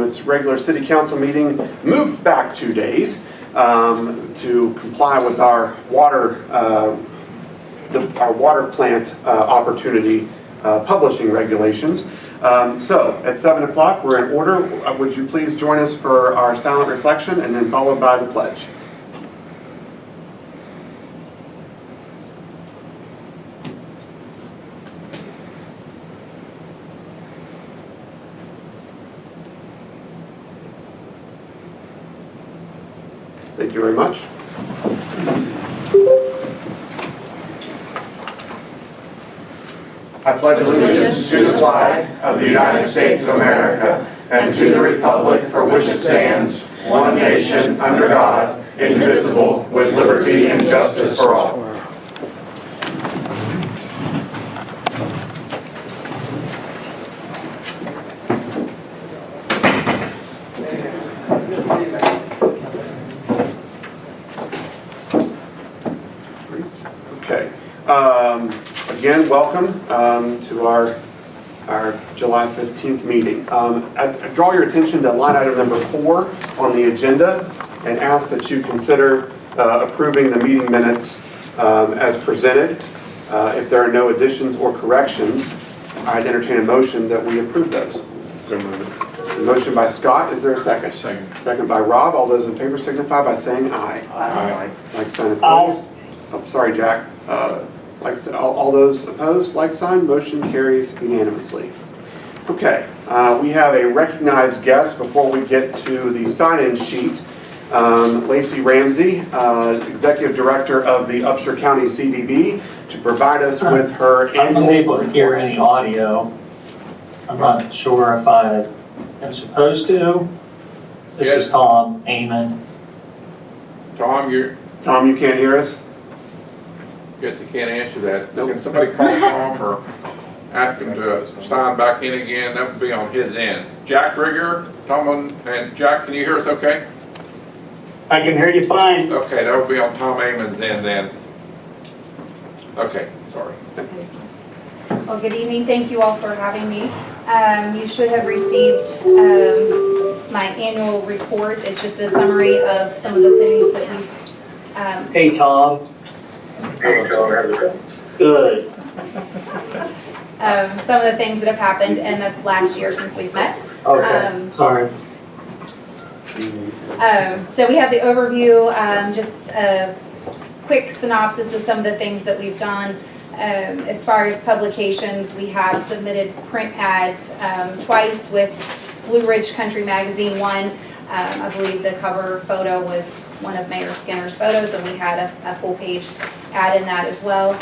its regular city council meeting, moved back 2 days to comply with our water plant opportunity publishing regulations. So at 7 o'clock, we're in order. Would you please join us for our silent reflection and then followed by the pledge? Thank you very much. I pledge allegiance to the flag of the United States of America and to the republic for which it stands, one nation, under God, indivisible, with liberty and justice for all. Okay. Again, welcome to our July 15th meeting. I draw your attention to line item number 4 on the agenda and ask that you consider approving the meeting minutes as presented. If there are no additions or corrections, I'd entertain a motion that we approve those. So moved. Motion by Scott. Is there a second? Second. Second by Rob. All those in favor signify by saying aye. Aye. Like sign opposed. Oh, sorry, Jack. Like all those opposed, like sign. Motion carries unanimously. Okay, we have a recognized guest before we get to the sign-in sheet. Lacey Ramsey, Executive Director of the Upshur County CVB, to provide us with her I'm unable to hear any audio. I'm not sure if I am supposed to. This is Tom Amon. Tom, Tom, you can't hear us? guess you can't answer that. Nope. Can somebody call Tom or ask him to sign back in again? That would be on his end. Jack Rigger, Tom, and Jack, can you hear us okay? I can hear you fine. Okay, that would be on Tom Amon's end then. Okay, sorry. Well, good evening. Thank you all for having me. You should have received my annual report. It's just a summary of some of the things that we've... Hey, Tom. Hey, Tom, how's it going? Good. some of the things that have happened in the last year since we've met. Okay, sorry. So we have the overview, just a quick synopsis of some of the things that we've done. As far as publications, we have submitted print ads twice with Blue Ridge Country Magazine. One, I believe the cover photo was one of Mayor Skinner's photos, and we had a full page ad in that as well.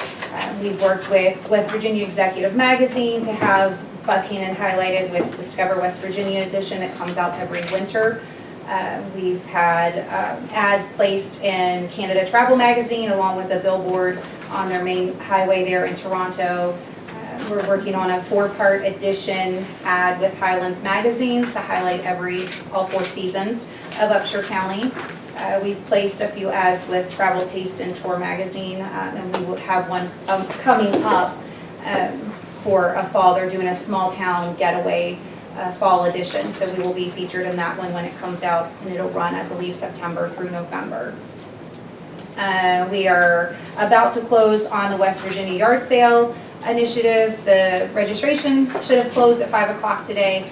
We've worked with West Virginia Executive Magazine to have Buckhannon highlighted with Discover West Virginia edition that comes out every winter. We've had ads placed in Canada Travel Magazine along with a billboard on their main highway there in Toronto. We're working on a 4-part edition ad with Highlands Magazines to highlight all 4 seasons of Upshur County. We've placed a few ads with Travel Taste and Tour Magazine, and we will have one coming up for a fall. They're doing a small town getaway fall edition, so we will be featured in that one when it comes out, and it'll run, I believe, September through November. We are about to close on the West Virginia Yard Sale initiative. The registration should have closed at 5 o'clock today,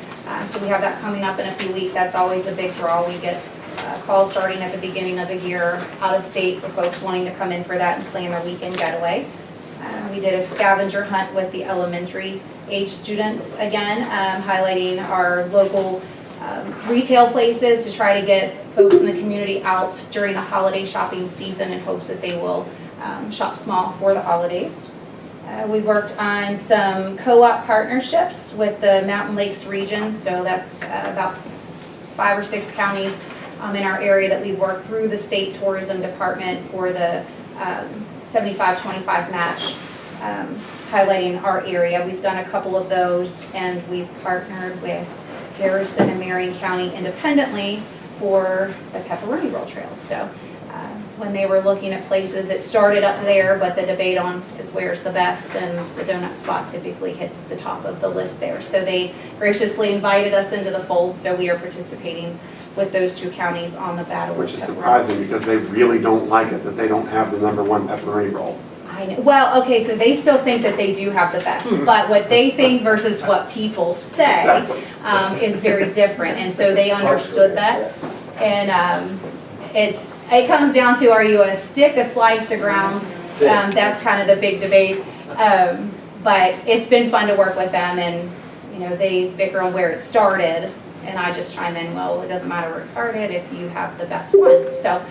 so we have that coming up in a few weeks. That's always a big draw. We get calls starting at the beginning of the year out of state for folks wanting to come in for that and plan their weekend getaway. We did a scavenger hunt with the elementary age students again, highlighting our local retail places to try to get folks in the community out during the holiday shopping season in hopes that they will shop small for the holidays. We worked on some co-op partnerships with the Mountain Lakes region, so that's about 5 or 6 counties in our area that we've worked through the state tourism department for the 75-25 match, highlighting our area. We've done a couple of those, and we've partnered with Garrison and Marion County independently for the Pepperoni Roll Trail. So when they were looking at places. It started up there, but the debate on is where's the best, and the donut spot typically hits the top of the list there. So they graciously invited us into the fold, so we are participating with those two counties on the battle. Which is with pepperoni. surprising because they really don't like it that they don't have the #1 pepperoni roll. I know. Well, okay, so they still think that they do have the best, but what they think versus what people say Exactly. is very different, and so they understood that. And it comes down to, are you a stick, a slice, a ground? That's kind of the big debate. But it's been fun to work with them, and you know, they bicker on where it started, and I just chime in, well, it doesn't matter where it started if you have the best one. So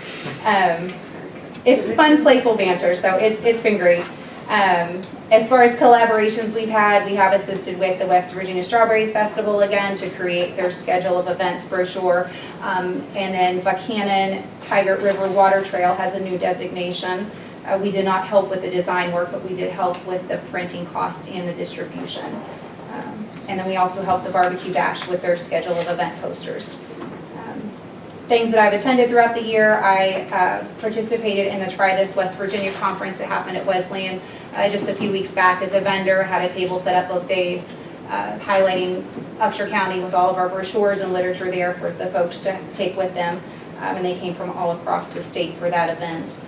it's fun, playful banter, so it's been great. As far as collaborations we have assisted with the West Virginia Strawberry Festival again to create their schedule of events brochure. And then Buckhannon Tigert River Water Trail has a new designation. We did not help with the design work, but we did help with the printing cost and the distribution. And then we also helped the Barbecue Bash with their schedule of event posters. Things that I've attended throughout the year, I participated in the Try This West Virginia conference that happened at Wesleyan just a few weeks back as a vendor, had a table set up both days, highlighting Upshur County with all of our brochures and literature there for the folks to take with them. And they came from all across the state for that event.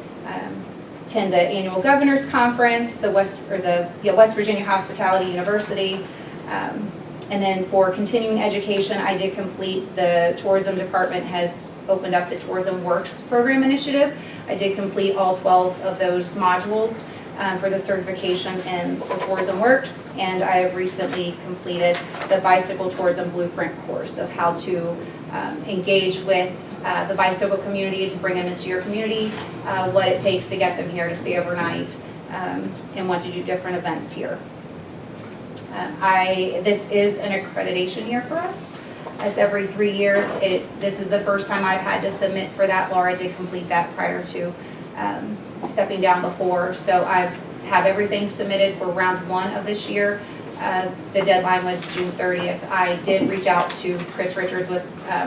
Attend the annual governor's conference, the West Virginia Hospitality University. And then for continuing education, I did complete the tourism department has opened up the Tourism Works program initiative. I did complete all 12 of those modules for the certification in the Tourism Works, and I have recently completed the Bicycle Tourism Blueprint course of how to engage with the bicycle community to bring them into your community, what it takes to get them here to stay overnight, and want to do different events here. This is an accreditation year for us. It's every 3 years. This is the first time I've had to submit for that. Laura did complete that prior to stepping down before. So I have everything submitted for round 1 of this year. The deadline was June 30th. I did reach out to Chris Richards with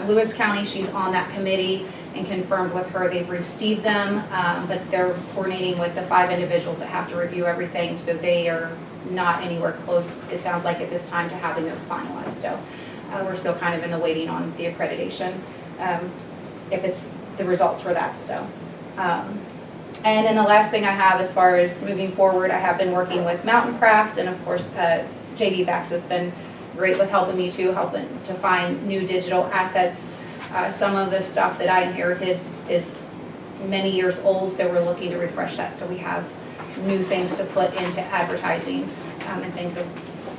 Lewis County. She's on that committee, and confirmed with her they've received them, but they're coordinating with the 5 individuals that have to review everything. So they are not anywhere close, it sounds like, at this time to having those finalized. So we're still kind of in the waiting on the accreditation, if it's the results for that. So, and then the last thing I have as far as moving forward, I have been working with Mountain Craft, and of course JV Bax has been great with helping me too, helping to find new digital assets. Some of the stuff that I inherited is many years old, so we're looking to refresh that so we have new things to put into advertising and things of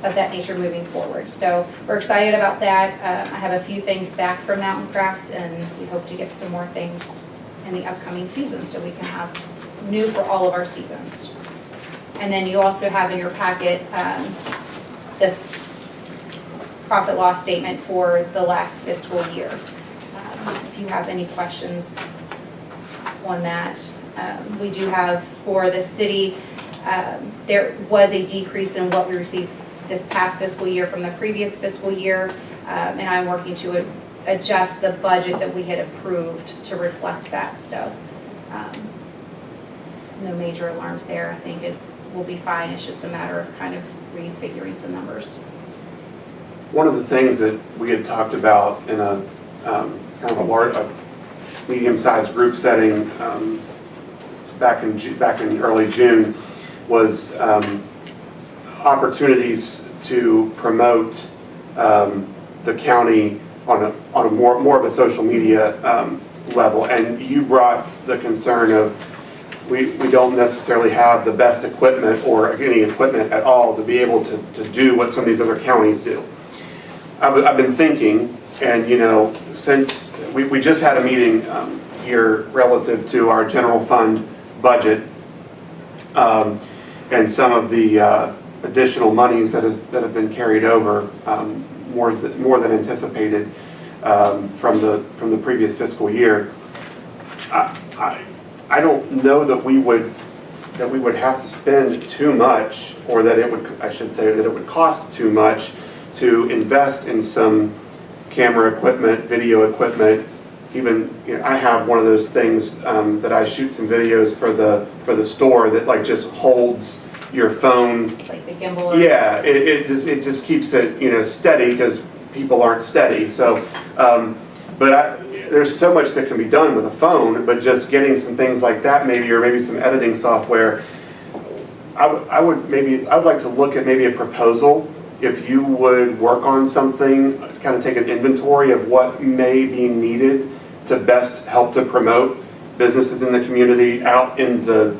that nature moving forward. So we're excited about that. I have a few things back from Mountain Craft, and we hope to get some more things in the upcoming season so we can have new for all of our seasons. And then you also have in your packet the profit loss statement for the last fiscal year. If you have any questions on that. We do have for the city, there was a decrease in what we received this past fiscal year from the previous fiscal year, and I'm working to adjust the budget that we had approved to reflect that. So no major alarms there. I think it will be fine. It's just a matter of kind of refiguring some numbers. One of the things that we had talked about in a kind of a medium-sized group setting back in early June was opportunities to promote the county on a more of a social media level. And you brought the concern of we don't necessarily have the best equipment or any equipment at all to be able to do what some of these other counties do. I've been thinking, and you know, since we just had a meeting here relative to our general fund budget and some of the additional monies that have been carried over more than anticipated from the previous fiscal year. I don't know that we would have to spend too much, or that I should say that it would cost too much to invest in some camera equipment, video equipment even, you know, I have one of those things that I shoot some videos for the store that like just holds your phone. Like the gimbal. Or Yeah, it just keeps it, you know, steady because people aren't steady. So, there's so much that can be done with a phone, but just getting some things like that maybe, or maybe some editing software. I would like to look at maybe a proposal. If you would work on something, kind of take an inventory of what may be needed to best help to promote businesses in the community out in the,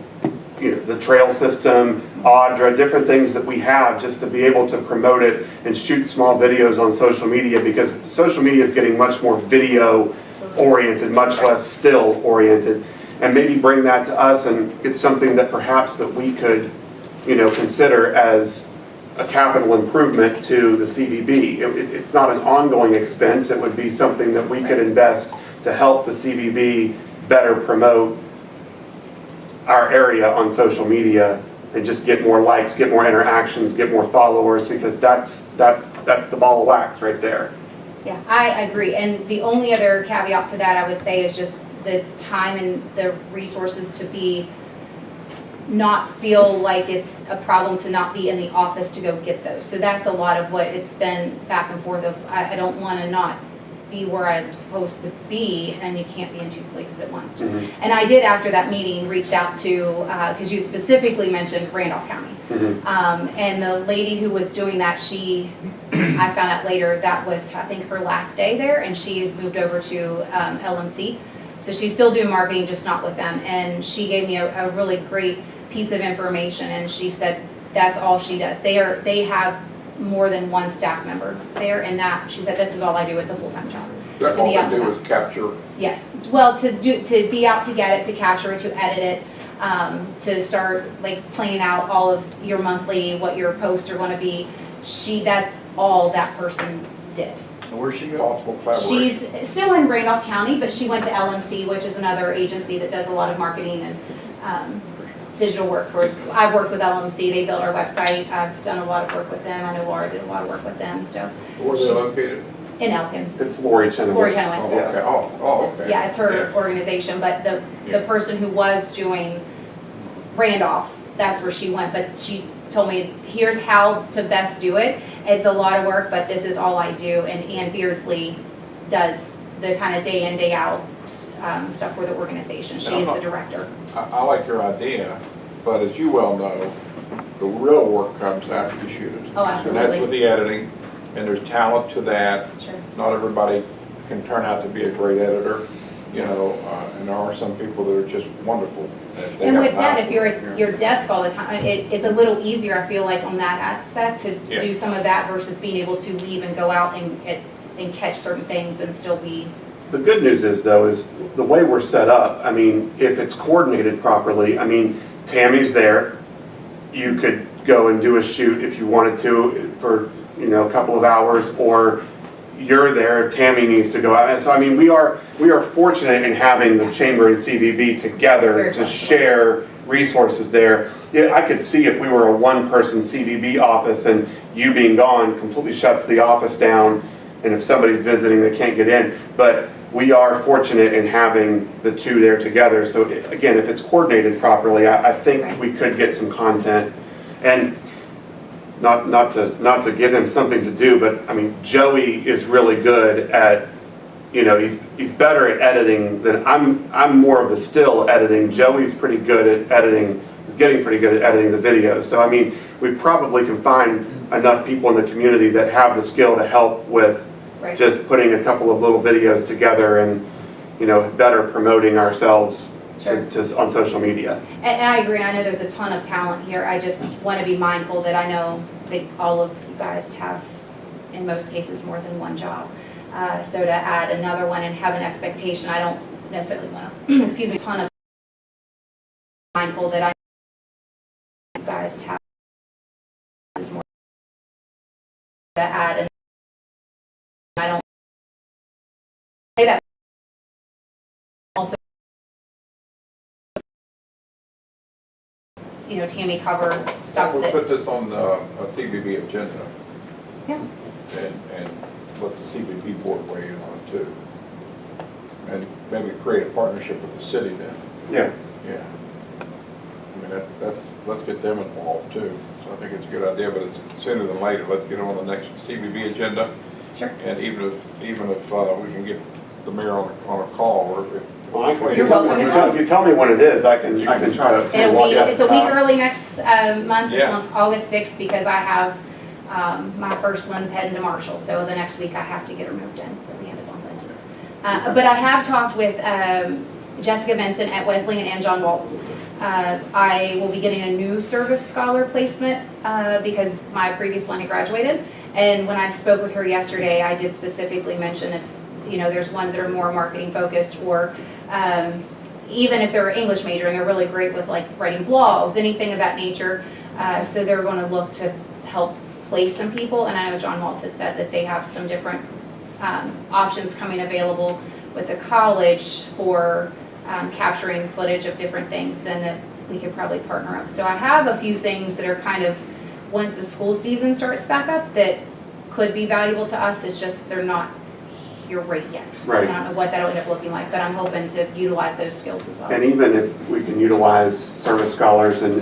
you know, the trail system, Audra, different things that we have just to be able to promote it and shoot small videos on social media, because social media is getting much more video oriented, much less still oriented, and maybe bring that to us, and it's something that perhaps that we could, you know, consider as a capital improvement to the CVB. It's not an ongoing expense. It would be something that we could invest to help the CVB better promote our area on social media and just get more likes, get more interactions, get more followers, because that's the ball of wax right there. Yeah, I agree. And the only other caveat to that I would say is just the time and the resources to be, not feel like it's a problem to not be in the office to go get those. So that's a lot of what it's been back and forth of, I don't want to not be where I'm supposed to be, and you can't be in two places at once. Mm-hmm. And I did, after that meeting, reached out to, because you had specifically mentioned Randolph County. Mm-hmm. And the lady who was doing that, I found out later, that was, I think, her last day there, and she had moved over to LMC. So she's still doing marketing, just not with them. And she gave me a really great piece of information, and she said that's all she does. They have more than one staff member there, and that, she said, this is all I do. It's a full-time job. That's To all be out they do and is capture. Yes, well, to be out to get it, to capture it, to edit it, to start like planning out all of your monthly, what your posts are going to be. That's all that person did. And where's she possible collaboration? She's still in Randolph County, but she went to LMC, which is another agency that does a lot of marketing and digital work for. I've worked with LMC. They built our website. I've done a lot of work with them. I know Laura did a lot of work with them. So Where are they located? in Elkins. It's Lori Chenoweth. Lori Chenoweth. Oh, Yeah. okay. Oh, okay. Yeah, it's her organization, but the Yeah. person who was doing Randolph's, that's where she went, but she told me, here's how to best do it. It's a lot of work, but this is all I do, and Ann Beardsley does the kind of day in, day out stuff for the organization. She is the director. I like your idea, but as you well know, the real work comes after you shoot it. Oh, And absolutely. that's with the editing, and there's talent to that. Sure. Not everybody can turn out to be a great editor, you know, and there are some people that are just wonderful. They And have with an that, eye if you're for it. at your desk all the time, it's a little easier, I feel like, on that aspect to Yeah. do some of that versus being able to leave and go out and catch certain things and still be. The good news is, though, is the way we're set up, I mean, if it's coordinated properly, I mean, Tammy's there. You could go and do a shoot if you wanted to for, you know, a couple of hours, or you're there, Tammy needs to go out. And so, I mean, we are fortunate in having the Chamber and CVB together Very to flexible. share resources there. Yeah, I could see if we were a one-person CVB office and you being gone completely shuts the office down, and if somebody's visiting, they can't get in. But we are fortunate in having the two there together. So again, if it's coordinated properly, I think Right. we could get some content. And not to give him something to do, but I mean, Joey is really good at, you know, he's better at editing than I'm more of the still editing. Joey's pretty good at editing. He's getting pretty good at editing the videos. So I mean, we probably can find enough people in the community that have the skill to help with Right. just putting a couple of little videos together and, you know, better promoting ourselves Sure. to on social media. And I agree, I know there's a ton of talent here. I just want to be mindful that I know that all of you guys have, in most cases, more than one job. So to add another one and have an expectation, I don't necessarily want to, excuse me, a ton of mindful that I know you guys have is more to add, and I don't say that also, you know, Tammy cover stuff We'll that, put this on a CBB agenda. Yeah. And let the CBB board weigh in on it too. and maybe create a partnership with the city then. Yeah, Yeah. I mean, let's get them involved too. So I think it's a good idea, but it's sooner than later. Let's get it on the next CBB agenda. Sure. And even if we can get the mayor on a call, or if. well, I can, You're welcome to come. if you tell me when it is, I can try to. It's a week early next month, it's Yeah. on August 6th, because I have my first one's heading to Marshall, so the next week I have to get her moved in, so we ended on that. But I have talked with Jessica Benson at Wesleyan and John Waltz. I will be getting a new service scholar placement because my previous one had graduated. And when I spoke with her yesterday, I did specifically mention if, there's ones that are more marketing focused, or even if they're English major and they're really great with like writing blogs, anything of that nature. So they're going to look to help place some people. And I know John Waltz had said that they have some different options coming available with the college for capturing footage of different things, and that we could probably partner up. So I have a few things that are kind of, once the school season starts back up, that could be valuable to us. It's just they're not here right yet. Right. I don't know what that'll end up looking like, but I'm hoping to utilize those skills as well. And even if we can utilize service scholars and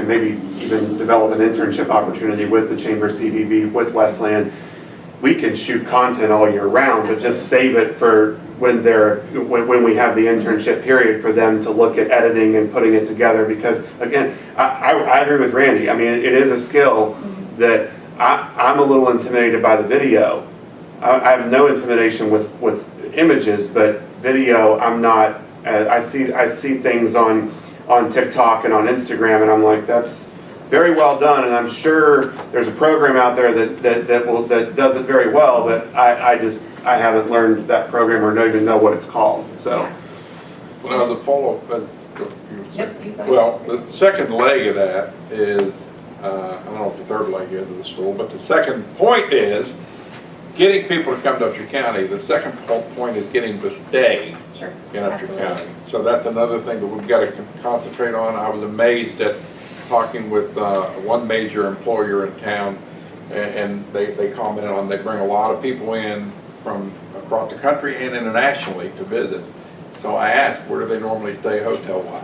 maybe even develop an internship opportunity with the Chamber CVB, with Wesleyan, we can shoot content all year round, but just save it for when we have the internship period for them to look at editing and putting it together. Because again, I agree with Randy. I mean, it is a skill that I'm a little intimidated by the video. I have no intimidation with images, but video, I'm not. I see things on TikTok and on Instagram, and I'm like, that's very well done, and I'm sure there's a program out there that does it very well, but I haven't learned that program or don't even know what it's called. So, Yeah. Well, the follow-up. Yep, you go ahead. Well, the second leg of that is, I don't know what the third leg is of the stool, but the second point is getting people to come to Upshur County. The second point is getting to stay Sure. in Upshur Absolutely. County. So that's another thing that we've got to concentrate on. I was amazed at talking with one major employer in town, and they commented on they bring a lot of people in from across the country and internationally to visit. So I asked, where do they normally stay hotel-wise?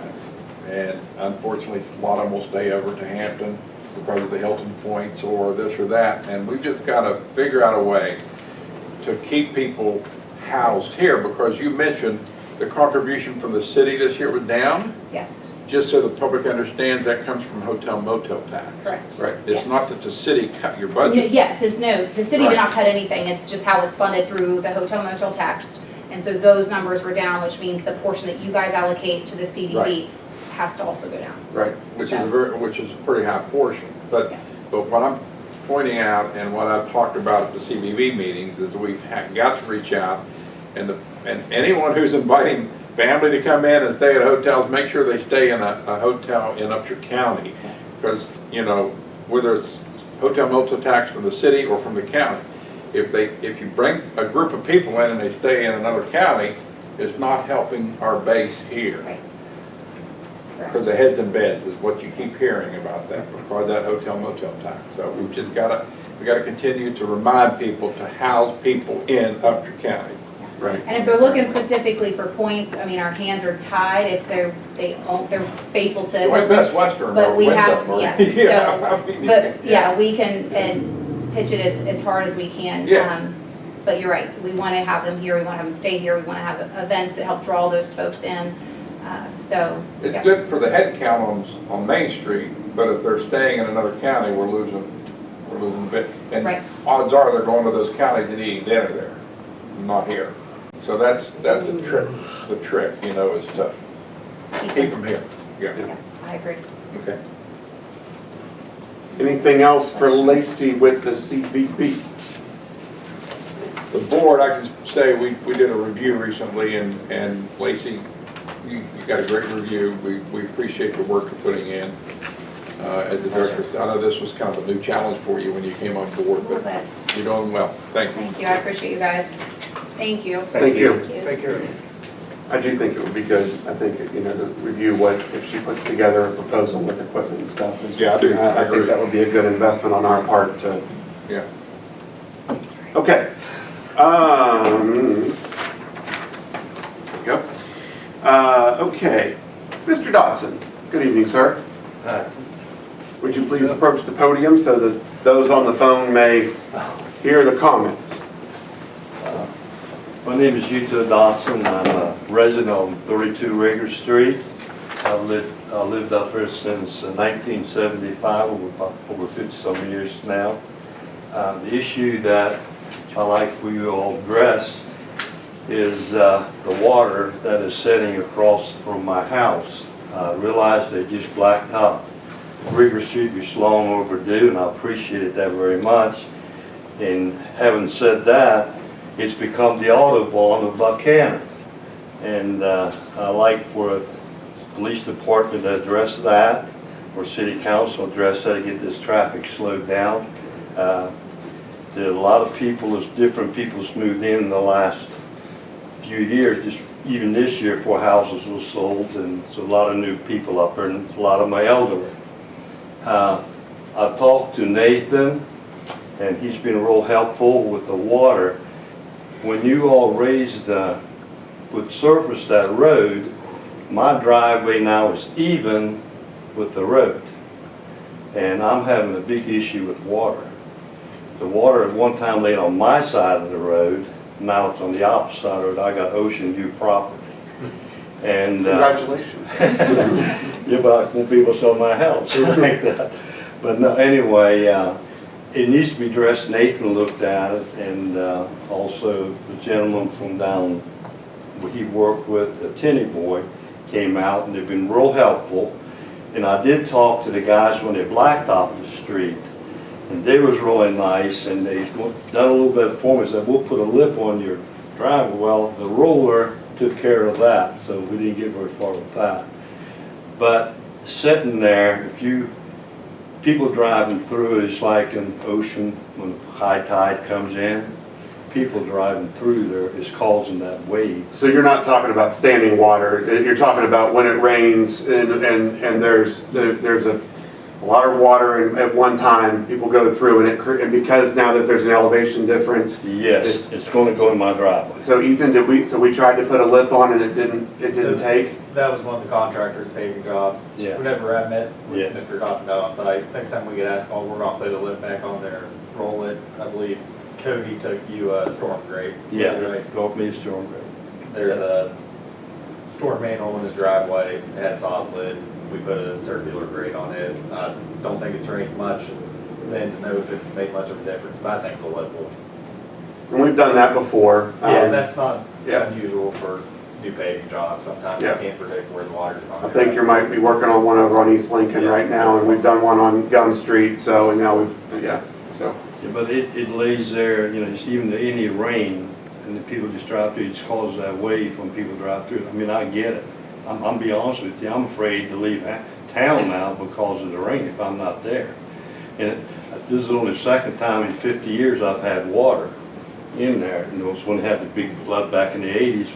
And unfortunately, a lot of them will stay over to Hampton because of the Hilton points or this or that. And we've just got to figure out a way to keep people housed here, because you mentioned the contribution from the city this year was down. Yes, Just so the public understands, that comes from hotel motel tax. correct. Right, Yes. it's not that the city cut your budget. Yes, the city Right. did not cut anything, it's just how it's funded through the hotel motel tax. And so those numbers were down, which means the portion that you guys allocate to the CDB has to also go down. right. Which is a pretty high portion. But Yes. what I'm pointing out, and what I've talked about at the CBB meetings, is we've got to reach out, and anyone who's inviting family to come in and stay at hotels, make sure they stay in a hotel in Upshur County. Because, whether it's hotel motel tax from the city or from the county, if you bring a group of people in and they stay in another county, it's not helping our base here. Right. Because the heads and beds is what you keep hearing about that, because of that hotel motel tax. So we've just we gotta continue to remind people to house people in Upshur County. Right. And if they're looking specifically for points, I mean, our hands are tied if they're faithful to. Join Best Western But or we have, Wyndham or- yes, Yeah, so, I mean, but yeah, we can, and pitch it as hard as we can. Yeah. But you're right, we want to have them here, we want to have them stay here, we want to have events that help draw those folks in, so. It's yeah. good for the head count on Main Street, but if they're staying in another county, we're losing a bit. And Right. odds are they're going to those counties and eating dinner there, not here. So that's the trick. The trick, is to keep them here. Yeah. Yeah, I agree. Okay. Anything else for Lacey with the CBB? The board, I can say, we did a review recently, and Lacey, you got a great review. We appreciate the work you're putting in as the director. I know this was kind of a new challenge for you when you came on board, A little but bit. you're doing well. Thank you. Thank you, I appreciate you guys. Thank you. Thank you. Thank you. I do think it would be good, I think, to review if she puts together a proposal with equipment and stuff. Yeah, I do. I think that would be a good investment on our part to. Yeah. Okay. Okay, Mr. Dotson, good evening, sir. Hi. Would you please approach the podium so that those on the phone may hear the comments? My name is Yuta Dotson. I'm a resident on 32 Rager Street. I've lived up there since 1975, over 50-some years now. The issue that I'd like for you all to address is the water that is setting across from my house. I realize they just blacktopped Rager Street, which is long overdue, and I appreciate that very much. And having said that, it's become the Autobahn of Buckhannon. And I'd like for the police department to address that, or city council address that, to get this traffic slowed down. There are a lot of people, there's different people's moved in the last few years, just even this year 4 houses were sold, and it's a lot of new people up there, and it's a lot of my elderly. I talked to Nathan, and he's been real helpful with the water. When you all would surface that road, my driveway now is even with the road. And I'm having a big issue with water. The water at one time laid on my side of the road, now it's on the opposite side of the road. I got Ocean View property. And Congratulations. yeah, but I won't be able to sell my house like that. But no, anyway, it needs to be addressed. Nathan looked at it, and also the gentleman from down where he worked with, the Tinny Boy, came out, and they've been real helpful. And I did talk to the guys when they blacktopped the street, and they was really nice, and they done a little bit for me. Said, we'll put a lip on your driveway. Well, the roller took care of that, so we didn't get very far with that. But sitting there, people driving through, it's like an ocean when high tide comes in. People driving through there is causing that wave. So you're not talking about standing water, you're talking about when it rains and there's a lot of water, and at one time people go through, and because now that there's an elevation difference. Yes, it's going to go in my driveway. So Ethan, so we tried to put a lip on and it didn't take? That was one of the contractor's paving jobs. Yeah. Whenever I met Yeah. with Mr. Dotson out on site, next time we get asphalt, we're gonna put a lip back on there, roll it. I believe Cody took you a storm grate. Yeah, Right. go up me a storm grate. There's a storm manhole in his driveway, it had a soft lid. We put a circular grate on it. I don't think it's rained much then to know if it's made much of a difference, but I think the lip will. And we've done that before. Yeah, that's not yeah. unusual for new paving jobs. Sometimes you Yeah. can't predict where the water's going. I think you might be working on one over on East Lincoln Yeah. right now, and we've done one on Gum Street, so, and now so. Yeah, but it lays there, just even any rain, and the people just drive through, it just causes that wave when people drive through. I mean, I get it. I'm be honest with you, I'm afraid to leave town now because of the rain if I'm not there. And this is only the second time in 50 years I've had water in there. It's when we had the big flood back in the 80s,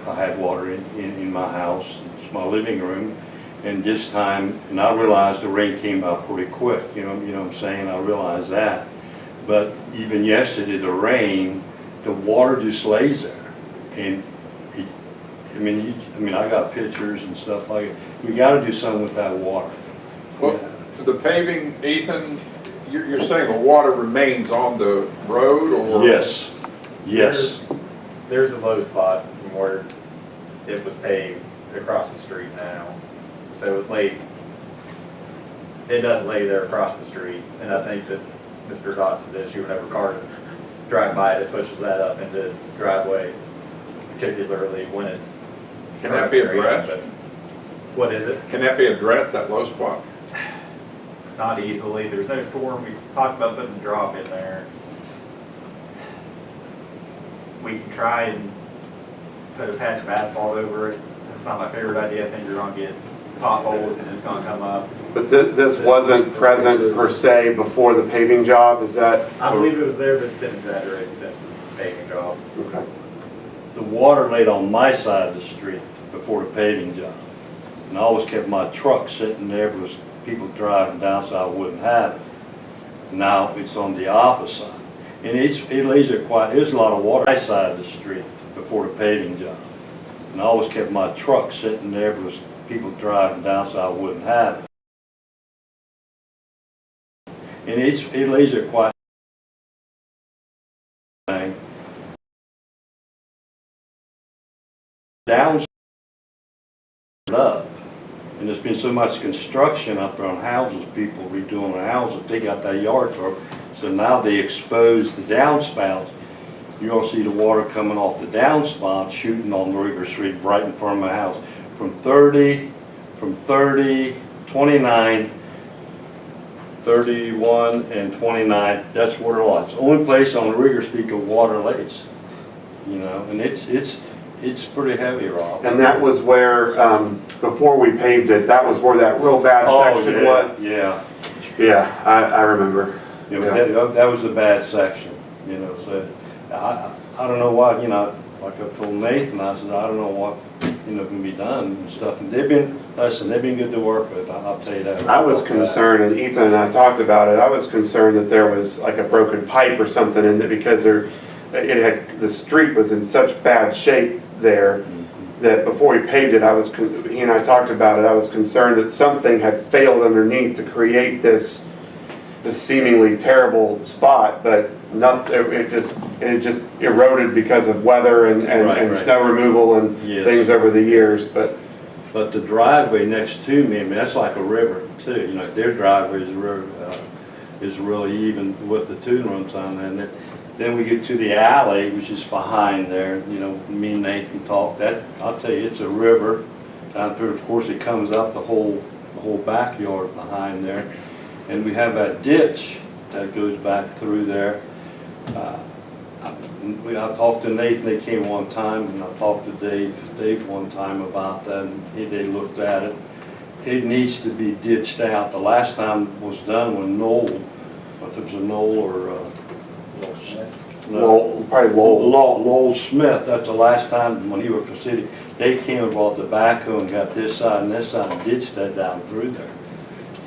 I had water in my house. It's my living room. And this time, and I realized the rain came out pretty quick, you know what I'm saying? I realized that. But even yesterday, the rain, the water just lays there. And I got pictures and stuff like it. We got to do something with that water. Well, the paving, Ethan, you're saying the water remains on the road, or? Yes, yes. There's a low spot from where it was paved across the street now. So it does lay there across the street. And I think that Mr. Dotson's issue, whenever cars drive by it, pushes that up into his driveway, particularly when it's. Can that be addressed? But what is it? Can that be addressed, that low spot? Not easily. There's no storm. We talked about putting a drop in there. We can try and put a patch of asphalt over it. It's not my favorite idea. I think you're gonna get potholes and it's gonna come up. But this wasn't present per se before the paving job, is that? I believe it was there, but it's been exaggerated since the paving job. Okay. The water laid on my side of the street before the paving job. And I always kept my truck sitting there because people driving down so I wouldn't have it. Now it's on the opposite side. And it lays there there's a lot of water on my side of the street before the paving job. And I always kept my truck sitting there because people driving down so I wouldn't have it. And it lays there quite thing. Down up. And there's been so much construction up there on houses, people redoing their houses, they got that yard torque. So now they expose the downspouts. You're gonna see the water coming off the downspout shooting on River Street right in front of my house. From 30, 29, 31 and 29, that's where it lies. It's the only place on Rigger Street the water lays. You know, and it's pretty heavy, Rob. And that was where, before we paved it, that was where that real bad section yeah, was. Yeah. Yeah, I remember. You know, that was a bad section, you know, so I don't know what, you know, like I told Nathan, I said, I don't know what, you know, can be done and stuff. And they've been good to work with, I'll tell you that. I was concerned, and Ethan and I talked about it, I was concerned that there was like a broken pipe or something in it because the street was in such bad shape there that before we paved it, he and I talked about it, I was concerned that something had failed underneath to create this seemingly terrible spot, but it just eroded because of weather and snow removal and things over the years, but the driveway next to me, I mean, that's like a river too, you know, their driveway is really even with the two rooms on there. And then we get to the alley, which is behind there, you know, me and Nathan talked, that, I'll tell you, it's a river down through, of course it comes up the whole backyard behind there. And we have that ditch that goes back through there. I talked to Nathan, they came one time, and I talked to Dave one time about that, and they looked at it. It needs to be ditched out. The last time it was done when if it was a Noel or probably Lowell Smith, that's the last time when he was for city, they came and brought the backhoe and got this side and this side and ditched that down through there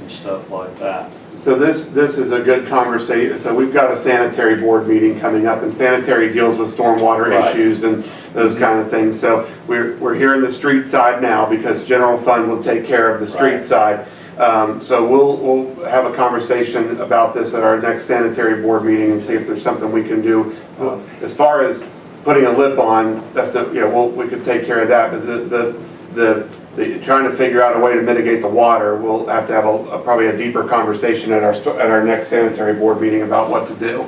and stuff like that. So this is a good conversation. So we've got a sanitary board meeting coming up, and sanitary deals with stormwater issues and those kind of things. So we're here in the street side now because general fund will take care of the street side. So we'll have a conversation about this at our next sanitary board meeting and see if there's something we can do. As far as putting a lip on, that's not, we could take care of that, but the trying to figure out a way to mitigate the water, we'll have to have probably a deeper conversation at our next sanitary board meeting about what to do.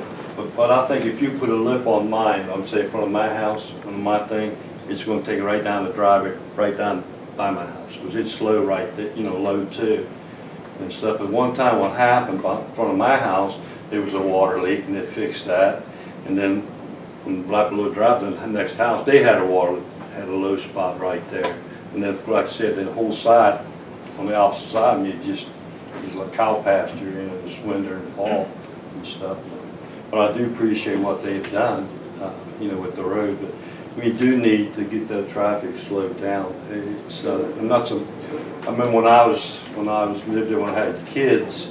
But I think if you put a lip on mine, I'm saying in front of my house, in front of my thing, it's going to take it right down the driveway, right down by my house, because it's slow right there, low too, and stuff. At one time, what happened in front of my house, there was a water leak, and they fixed that. And then when Black Below Drive, the next house, they had a low spot right there. And then, like I said, the whole side, on the opposite side, it was like cow pasture, this winter and fall and stuff. But I do appreciate what they've done, with the road. But we do need to get the traffic slowed down. I remember when I lived there when I had kids,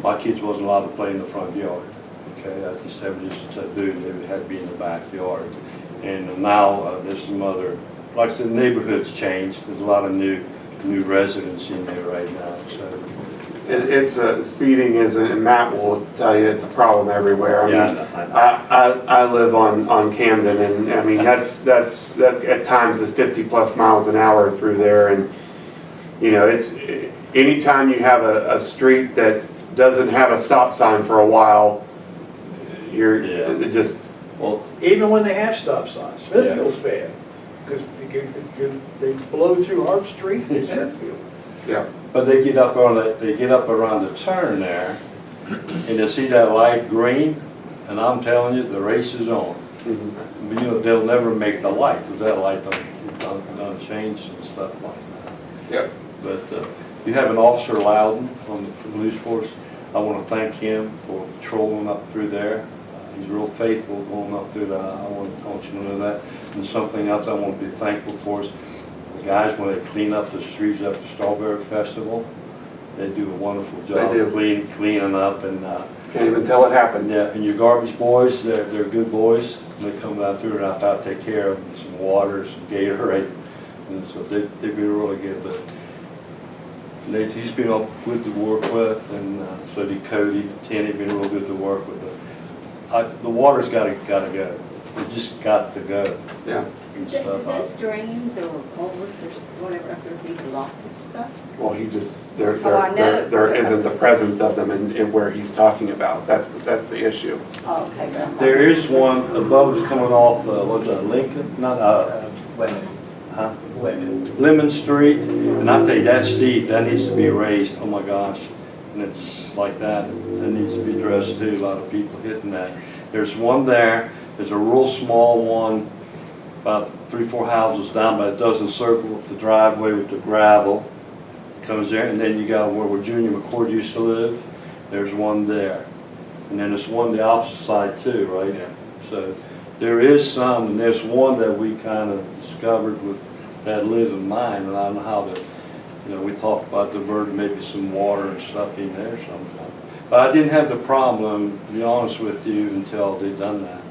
my kids wasn't allowed to play in the front yard. Okay, I just have this taboo, they had to be in the backyard. And now there's some other, like I said, the neighborhood's changed. There's a lot of new residents in there right now. So it's speeding and Matt will tell you it's a problem everywhere. I live on Camden, and I mean that at times is 50+ miles an hour through there, and it's anytime you have a street that doesn't have a stop sign for a while, Well, even when they have stop signs, Smithfield's bad, because they blow through Hart Street in Smithfield. Yeah. But they get up around the turn there, and they see that light green, and I'm telling you, the race is on. Mm-hmm. But they'll never make the light, because that light done changed and stuff like that. Yep. But you have an Officer Loudon from the police force. I want to thank him for patrolling up through there. He's real faithful going up through that. I want you to know that. And something else I want to be thankful for is the guys, when they clean up the streets up the Strawberry Festival, they do a wonderful job. They do. Cleaning up and Can't even tell it happened. yeah, and your garbage boys, they're good boys. And they come out through and I thought take care of them, some water, some Gatorade. And so they'd be really good, but he's been all good to work with, and so did Cody, Tenny, been real good to work with. But the water's gotta go. It just got to go. Yeah. And Do stuff. those drains or culverts or whatever up there be blocked and stuff? Well, he just, Oh, I know. there isn't the presence of them in where he's talking about. That's the issue. Oh, okay. Well, There is one above us coming off, what's that, Lincoln? Not, Lemon, huh? lemon. Lemon Street, and I tell you, that's steep, that needs to be raised, oh my gosh. And it's like that, that needs to be addressed too, a lot of people hitting that. There's one there, there's a real small one, about 3-4 houses down, but it doesn't circle with the driveway with the gravel. Comes there, and then you got where Junior McCord used to live, there's one there. And then there's one the opposite side too, right? Yeah. So there is some, and there's one that we kind of discovered with that live in mine, and I don't know how to, we talked about diverting maybe some water and stuff in there sometime. But I didn't have the problem, to be honest with you, until they done that.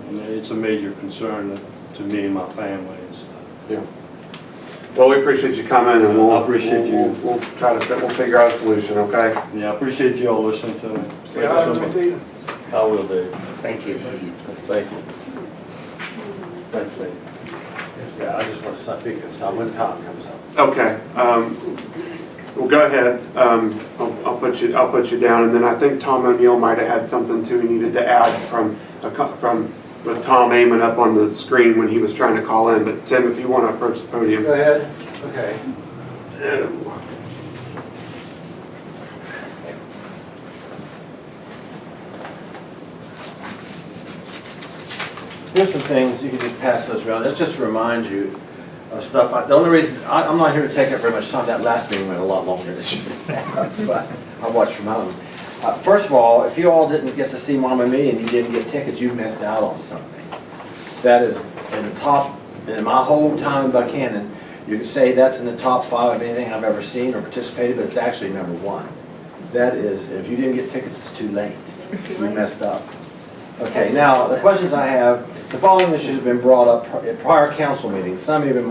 And it's a major concern to me and my family and stuff. Yeah. Well, we appreciate you coming, and I appreciate you. We'll figure out a solution, okay? Yeah, I appreciate you all listening to me. See how I'm feeling? I will do. Thank you. Thank you. Thank you. Yeah, I just want to speak this time when Tom comes up. Okay. Well, go ahead. I'll put you down, and then I think Tom O'Neill might have had something too he needed to add from with Tom aiming up on the screen when he was trying to call in. But Tim, if you want to approach the podium. Go ahead. Okay. Here's some things, you can just pass those around. Let's just remind you of stuff. The only reason, I'm not here to take up very much time. That last meeting went a lot longer than it should have, but I watched from home. First of all, if you all didn't get to see Mom and Me and you didn't get tickets, you missed out on something. That is in the top, in my whole time in Buckhannon, you could say that's in the top 5 of anything I've ever seen or participated, but it's actually number 1. That is, if you didn't get tickets, it's too late. You messed up. Okay, now, the questions I have, the following issues have been brought up at prior council meetings, some even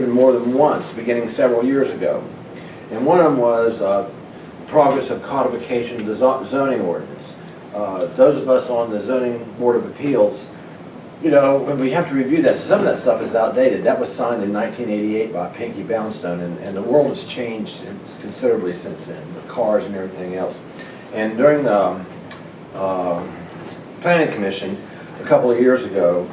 more than once, beginning several years ago. And one of them was progress of codification of the zoning ordinance. Those of us on the Zoning Board of Appeals, when we have to review that, some of that stuff is outdated. That was signed in 1988 by Pinky Boundstone, and the world has changed considerably since then, with cars and everything else. And during the Planning Commission, a couple of years ago,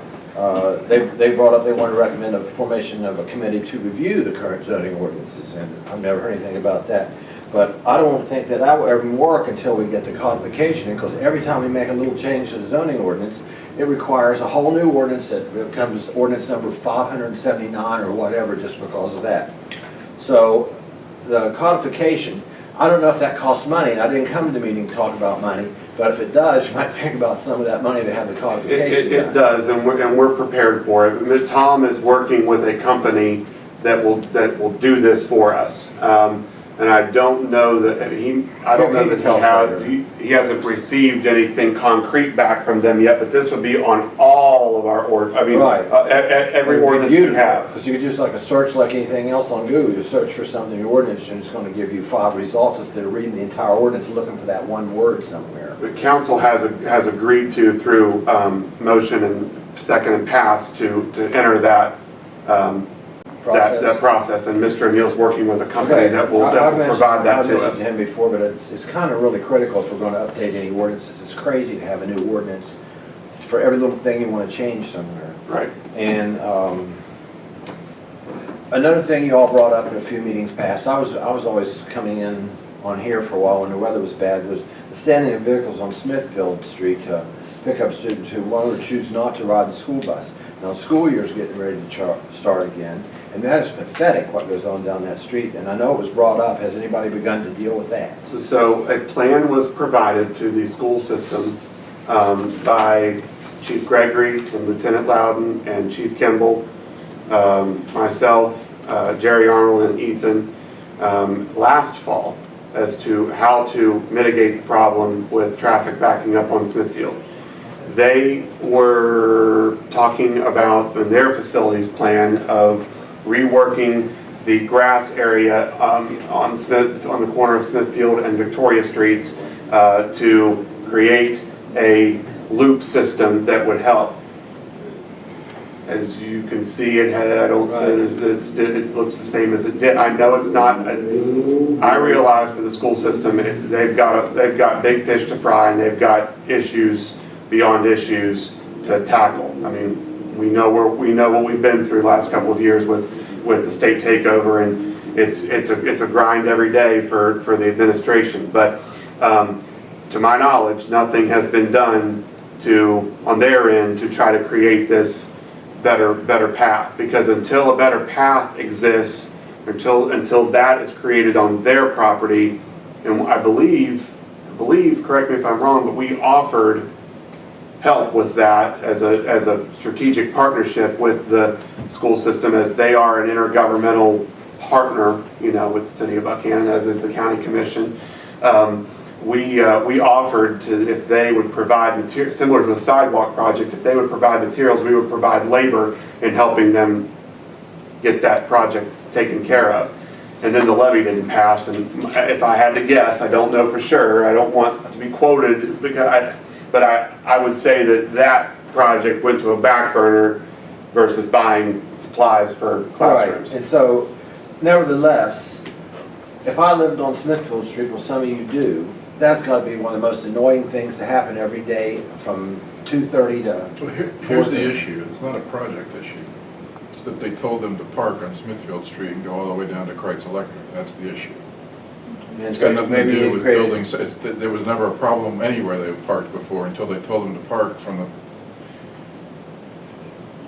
they brought up they wanted to recommend a formation of a committee to review the current zoning ordinances, and I've never heard anything about that. But I don't think that will ever work until we get the codification, because every time we make a little change to the zoning ordinance, it requires a whole new ordinance that becomes ordinance number 579 or whatever, just because of that. So the codification, I don't know if that costs money, and I didn't come to the meeting to talk about money, but if it does, you might think about some of that money to have the codification. It does, and we're prepared for it. Tom is working with a company that will do this for us. And I don't know that he hasn't received anything concrete back from them yet, but this would be on all of our every ordinance we have. Because you could just like a search like anything else on Google. You search for something in your ordinance and it's going to give you 5 results instead of reading the entire ordinance and looking for that one word somewhere. The council has agreed to, through motion and second and pass, to enter that process, and Mr. O'Neill's working with a company that will provide that to us. I've mentioned him before, but it's kind of really critical if we're going to update any ordinances. It's crazy to have a new ordinance for every little thing you want to change somewhere. Right. And another thing you all brought up in a few meetings past, I was always coming in on here for a while when the weather was bad, was the standing of vehicles on Smithfield Street to pick up students who want or choose not to ride the school bus. Now, the school year's getting ready to start again, and that is pathetic what goes on down that street, and I know it was brought up. Has anybody begun to deal with that? So a plan was provided to the school system by Chief Gregory and Lieutenant Loudon and Chief Kimball, myself, Jerry Arnold, and Ethan last fall as to how to mitigate the problem with traffic backing up on Smithfield. They were talking about in their facilities plan of reworking the grass area on the corner of Smithfield and Victoria Streets to create a loop system that would help. As you can see, it had, it looks the same as it did. I know it's not, I realize for the school system, they've got big fish to fry and they've got issues beyond issues to tackle. I mean, we know what we've been through the last couple of years with the state takeover, and it's a grind every day for the administration. But to my knowledge, nothing has been done on their end to try to create this better path, because until a better path exists, until that is created on their property, and I believe, correct me if I'm wrong, but we offered help with that as a strategic partnership with the school system, as they are an intergovernmental partner, you know, with the city of Buckhannon, as is the county commission. We offered to, if they would provide material, similar to a sidewalk project, if they would provide materials, we would provide labor in helping them get that project taken care of. And then the levy didn't pass, and if I had to guess, I don't know for sure, I don't want to be quoted, but I would say that project went to a back burner versus buying supplies for classrooms. Right. And so, nevertheless, if I lived on Smithfield Street, well, some of you do, that's got to be one of the most annoying things to happen every day from 2:30 to Well, here's the issue. It's not a project issue. It's that they told them to park on Smithfield Street and go all the way down to Kreitz Electric. That's the issue. It's got nothing to do with buildings. There was never a problem anywhere they parked before until they told them to park from the...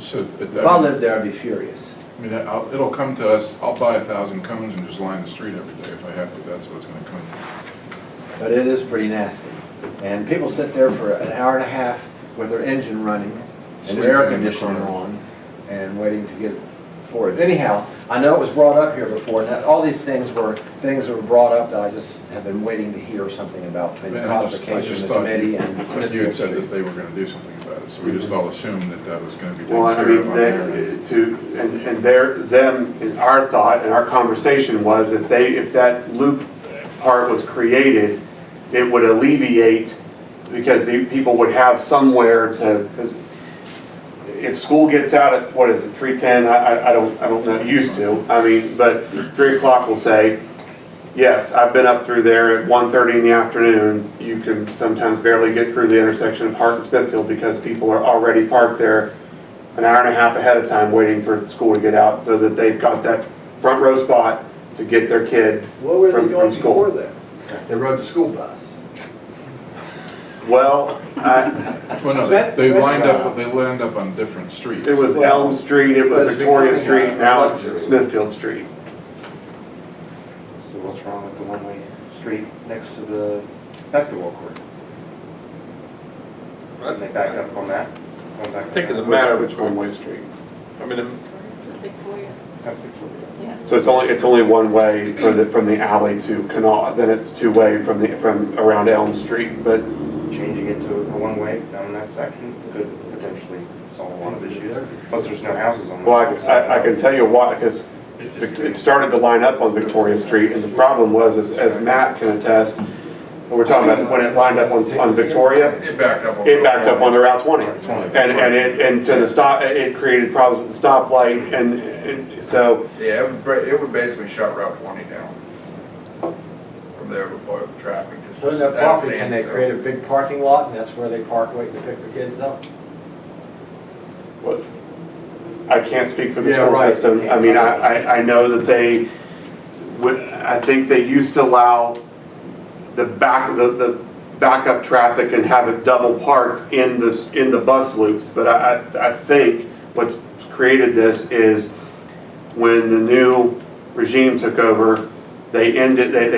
So, If I lived there, I'd be furious. I mean, it'll come to us, I'll buy 1,000 cones and just line the street every day if I have to. That's what it's going to come to. But it is pretty nasty. And people sit there for an hour and a half with their engine running and Sleeping their air in the conditioner car. on and waiting to get forward. Anyhow, I know it was brought up here before, and that all these things were brought up that I just have been waiting to hear something about between the Man, I codification, just the thought committee, and You had Smithfield said that Street. they were going to do something about it, so we just all assumed that was going to be Well, I taken care mean, of on their end. and our thought and our conversation was if that loop part was created, it would alleviate, because the people would have somewhere to, because if school gets out at, 3:10, I don't know, used to, I mean, but 3 o'clock will say, yes, I've been up through there at 1:30 in the afternoon. You can sometimes barely get through the intersection of Hart and Smithfield because people are already parked there an hour and a half ahead of time waiting for school to get out, so that they've got that front row spot to get their kid What were they from doing school. before that? They rode the school bus. Well, Well, no, That- they that's, lined up on different streets. it was Elm Street, it was But it's Victoria becoming Street, a now it's luxury. Smithfield Street. So what's wrong with the one-way street next to the basketball court? Can they back up on that? Going back I think to it's a that? matter Which of, one-way street? I mean, Victoria, That's Victoria. yeah. So it's only one way from the alley to Kanawha, then it's two way from around Elm Street, but Changing it to a one-way down that section could potentially solve a lot of issues. Plus, there's no houses on well, that side. I can tell you why, because it started to line up on Victoria Street, and the problem was, as Matt can attest, we're talking about when it lined up on Victoria, it backed up. it backed up onto Route 20. And so it created problems with the stoplight, and so, Yeah, it would basically shut Route 20 down from there before the traffic just... So in that property, can they create a big parking lot, and that's where they park waiting to pick their kids up? what, I can't speak for the Yeah, school right. system. I mean, I know that they would, I think they used to allow the backup traffic and have it double parked in the bus loops, but I think what's created this is when the new regime took over, they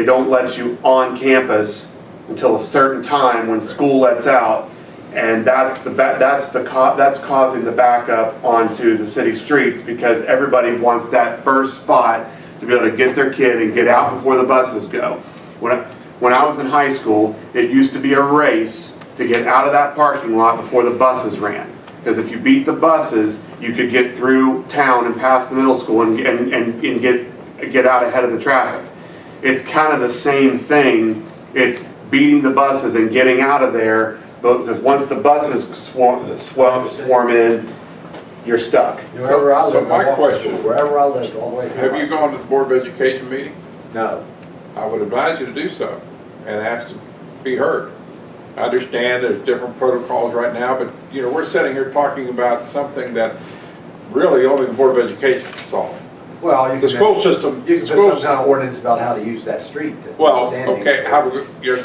don't let you on campus until a certain time when school lets out, and that's causing the backup onto the city streets, because everybody wants that first spot to be able to get their kid and get out before the buses go. When I was in high school, it used to be a race to get out of that parking lot before the buses ran. Because if you beat the buses, you could get through town and past the middle school and get out ahead of the traffic. It's kind of the same thing. It's beating the buses and getting out of there, because once the buses swarm in, you're stuck. Wherever I So live, my question, wherever I live, all the way through. have you gone to the Board of Education meeting? No. I would advise you to do so and ask to be heard. I understand there's different protocols right now, but, you know, we're sitting here talking about something that really only the Board of Education can solve. Well, you The can, school system. you can put some kind of ordinance about how to use that street. Well, standing. okay, how, you're,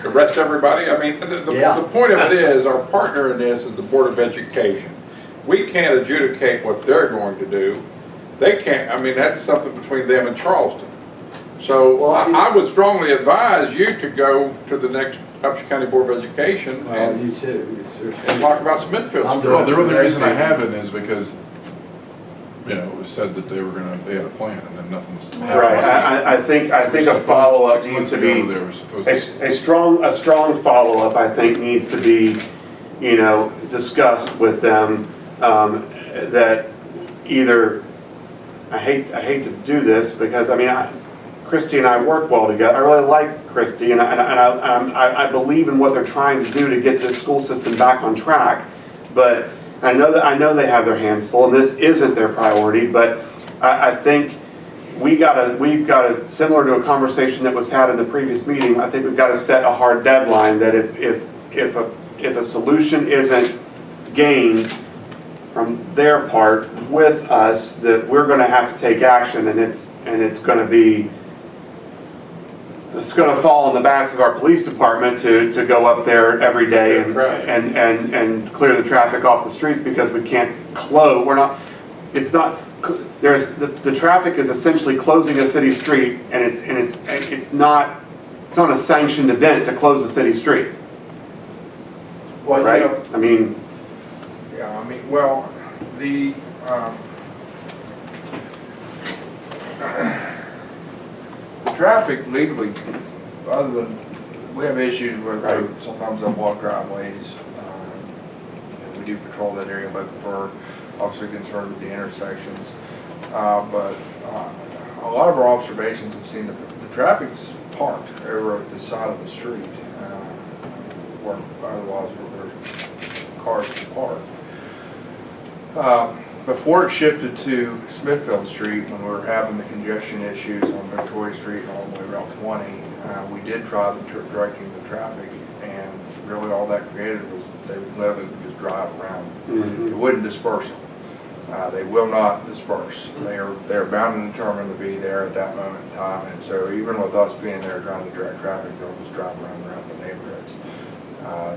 arrest everybody? I mean, Yeah. the point of it is, our partner in this is the Board of Education. We can't adjudicate what they're going to do. They can't, I mean, that's something between them and Charleston. So Well, I would strongly advise you to go to the next Upshur County Board of Education Well, and you too. talk about Smithfield I'm Street. doing Well, the only Very reason I same. haven't is because, you know, it was said that they had a plan and then nothing's happened. Right, I think a follow-up needs to be, There was supposed to. a strong follow-up, I think, needs to be, you know, discussed with them, that either, I hate to do this, because, I mean, Christy and I work well together. I really like Christy, and I believe in what they're trying to do to get this school system back on track. But I know they have their hands full, and this isn't their priority. But I think we've got to, similar to a conversation that was had in the previous meeting, I think we've got to set a hard deadline that if a solution isn't gained from their part with us, that we're going to have to take action, and it's going to fall on the backs of our police department to go up there every day and clear the traffic off the streets, because we can't close. The traffic is essentially closing a city street, and it's not a sanctioned event to close a city street. Well, right? you know, I mean, yeah, I mean, well, the traffic legally, other than, we have issues with, sometimes they'll block driveways. We do patrol that area, but for officer concerned with the intersections. But a lot of our observations have seen that the traffic's parked over at the side of the street, where otherwise there's cars to park. Before it shifted to Smithfield Street, when we were having the congestion issues on Victoria Street and all the way Route 20, we did try directing the traffic, and really all that created was they would literally just drive around. It wouldn't disperse them. They will not disperse. They are bound and determined to be there at that moment in time, and so even with us being there trying to direct traffic, they'll just drive around the neighborhoods.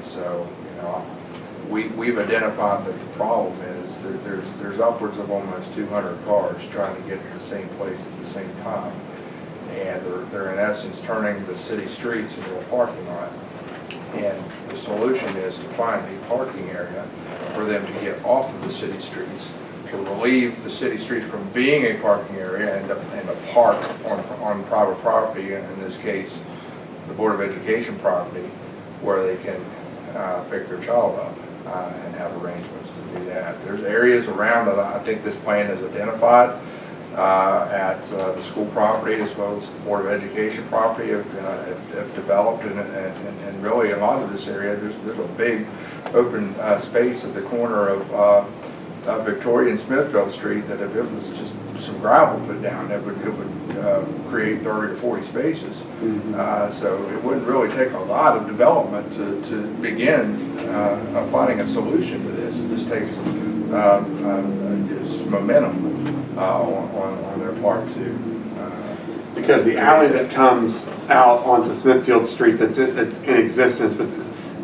So, you know, we've identified that the problem is there's upwards of almost 200 cars trying to get to the same place at the same time, and they're in essence turning the city streets into a parking lot. And the solution is to find a parking area for them to get off of the city streets, to relieve the city streets from being a parking area and to park on private property, and in this case, the Board of Education property, where they can pick their child up and have arrangements to do that. There's areas around that I think this plan is identified at the school property, as well as the Board of Education property have developed, and really a lot of this area, there's a big open space at the corner of Victoria and Smithfield Street that if it was just some gravel put down, it would create 30 or 40 spaces. So it wouldn't really take a lot of development to begin finding a solution to this. It just takes just momentum on their part to. because the alley that comes out onto Smithfield Street that's in existence, but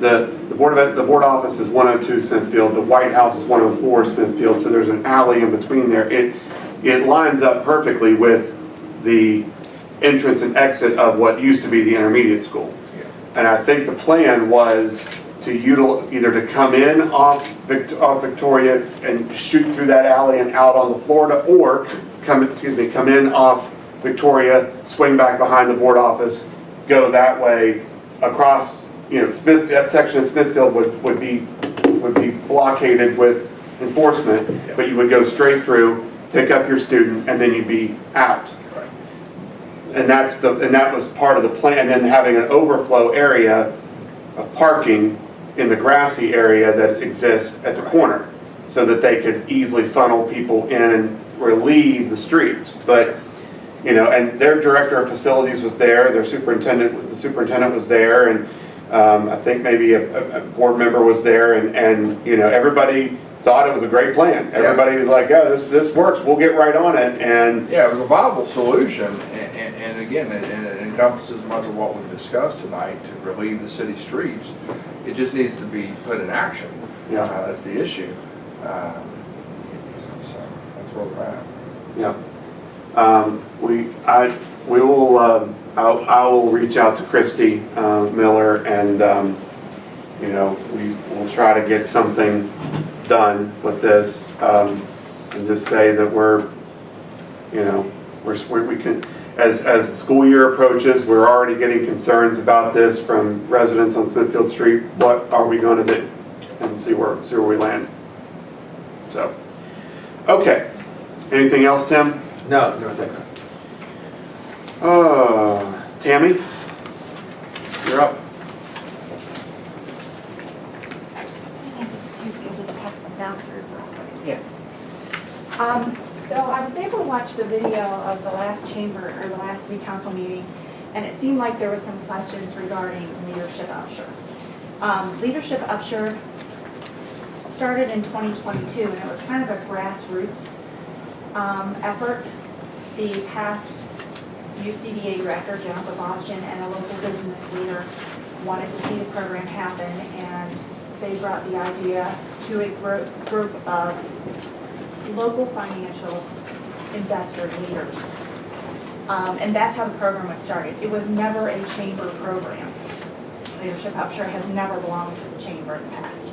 the board office is 102 Smithfield, the White House is 104 Smithfield, so there's an alley in between there. It lines up perfectly with the entrance and exit of what used to be the intermediate school. And I think the plan was to either to come in off Victoria and shoot through that alley and out on the Florida, or come in off Victoria, swing back behind the board office, go that way across Smith, that section of Smithfield would be blockaded with enforcement, but you would go straight through, pick up your student, and then you'd be out. And that was part of the plan, and then having an overflow area of parking in the grassy area that exists at the corner, so that they could easily funnel people in and relieve the streets. But, and their director of facilities was there, the superintendent was there, and I think maybe a board member was there, and everybody thought it was a great plan. Everybody was like, yeah, this works, we'll get right on it, and. Yeah, it was a viable solution, and again, it encompasses much of what we've discussed tonight to relieve the city streets. It just needs to be put in action. Yeah. That's the issue. So that's where we're at. Yeah. I will reach out to Christy Miller, and we will try to get something done with this, and just say that we can, as the school year approaches, we're already getting concerns about this from residents on Smithfield Street. What are we going to do? And see where we land. So, okay. Anything else, Tim? No, thank you. Tammy, you're up. You'll just pass them down through real quick. Yeah. So I was able to watch the video of the last chamber, or the last city council meeting, and it seemed like there were some questions regarding Leadership Upshur. Leadership Upshur started in 2022, and it was kind of a grassroots effort. The past UCDA director, Jennifer Boston, and a local business leader wanted to see the program happen, and they brought the idea to a group of local financial investor leaders. And that's how the program was started. It was never a chamber program. Leadership Upshur has never belonged to the chamber in the past.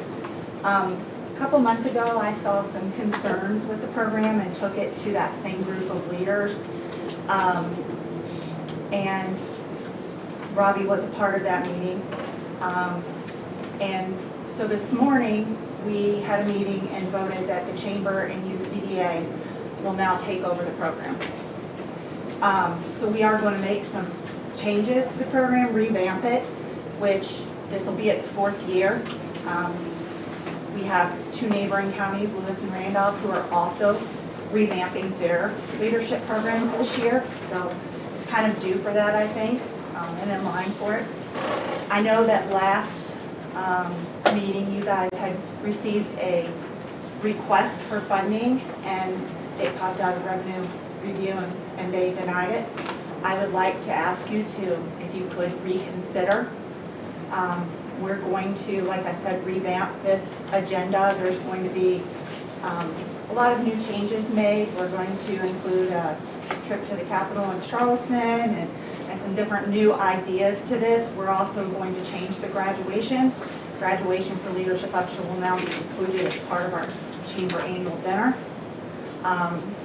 A couple months ago, I saw some concerns with the program and took it to that same group of leaders. And Robbie was a part of that meeting. And so this morning, we had a meeting and voted that the chamber and UCDA will now take over the program. So we are going to make some changes to the program, revamp it, which this will be its 4th year. We have 2 neighboring counties, Lewis and Randolph, who are also revamping their leadership programs this year. So it's kind of due for that, I think, and in line for it. I know that last meeting, you guys had received a request for funding, and it popped out of revenue review, and they denied it. I would like to ask you to, if you could, reconsider. We're going to, like I said, revamp this agenda. There's going to be a lot of new changes made. We're going to include a trip to the Capitol in Charleston and some different new ideas to this. We're also going to change the graduation. Graduation for Leadership Upshur will now be included as part of our chamber annual dinner.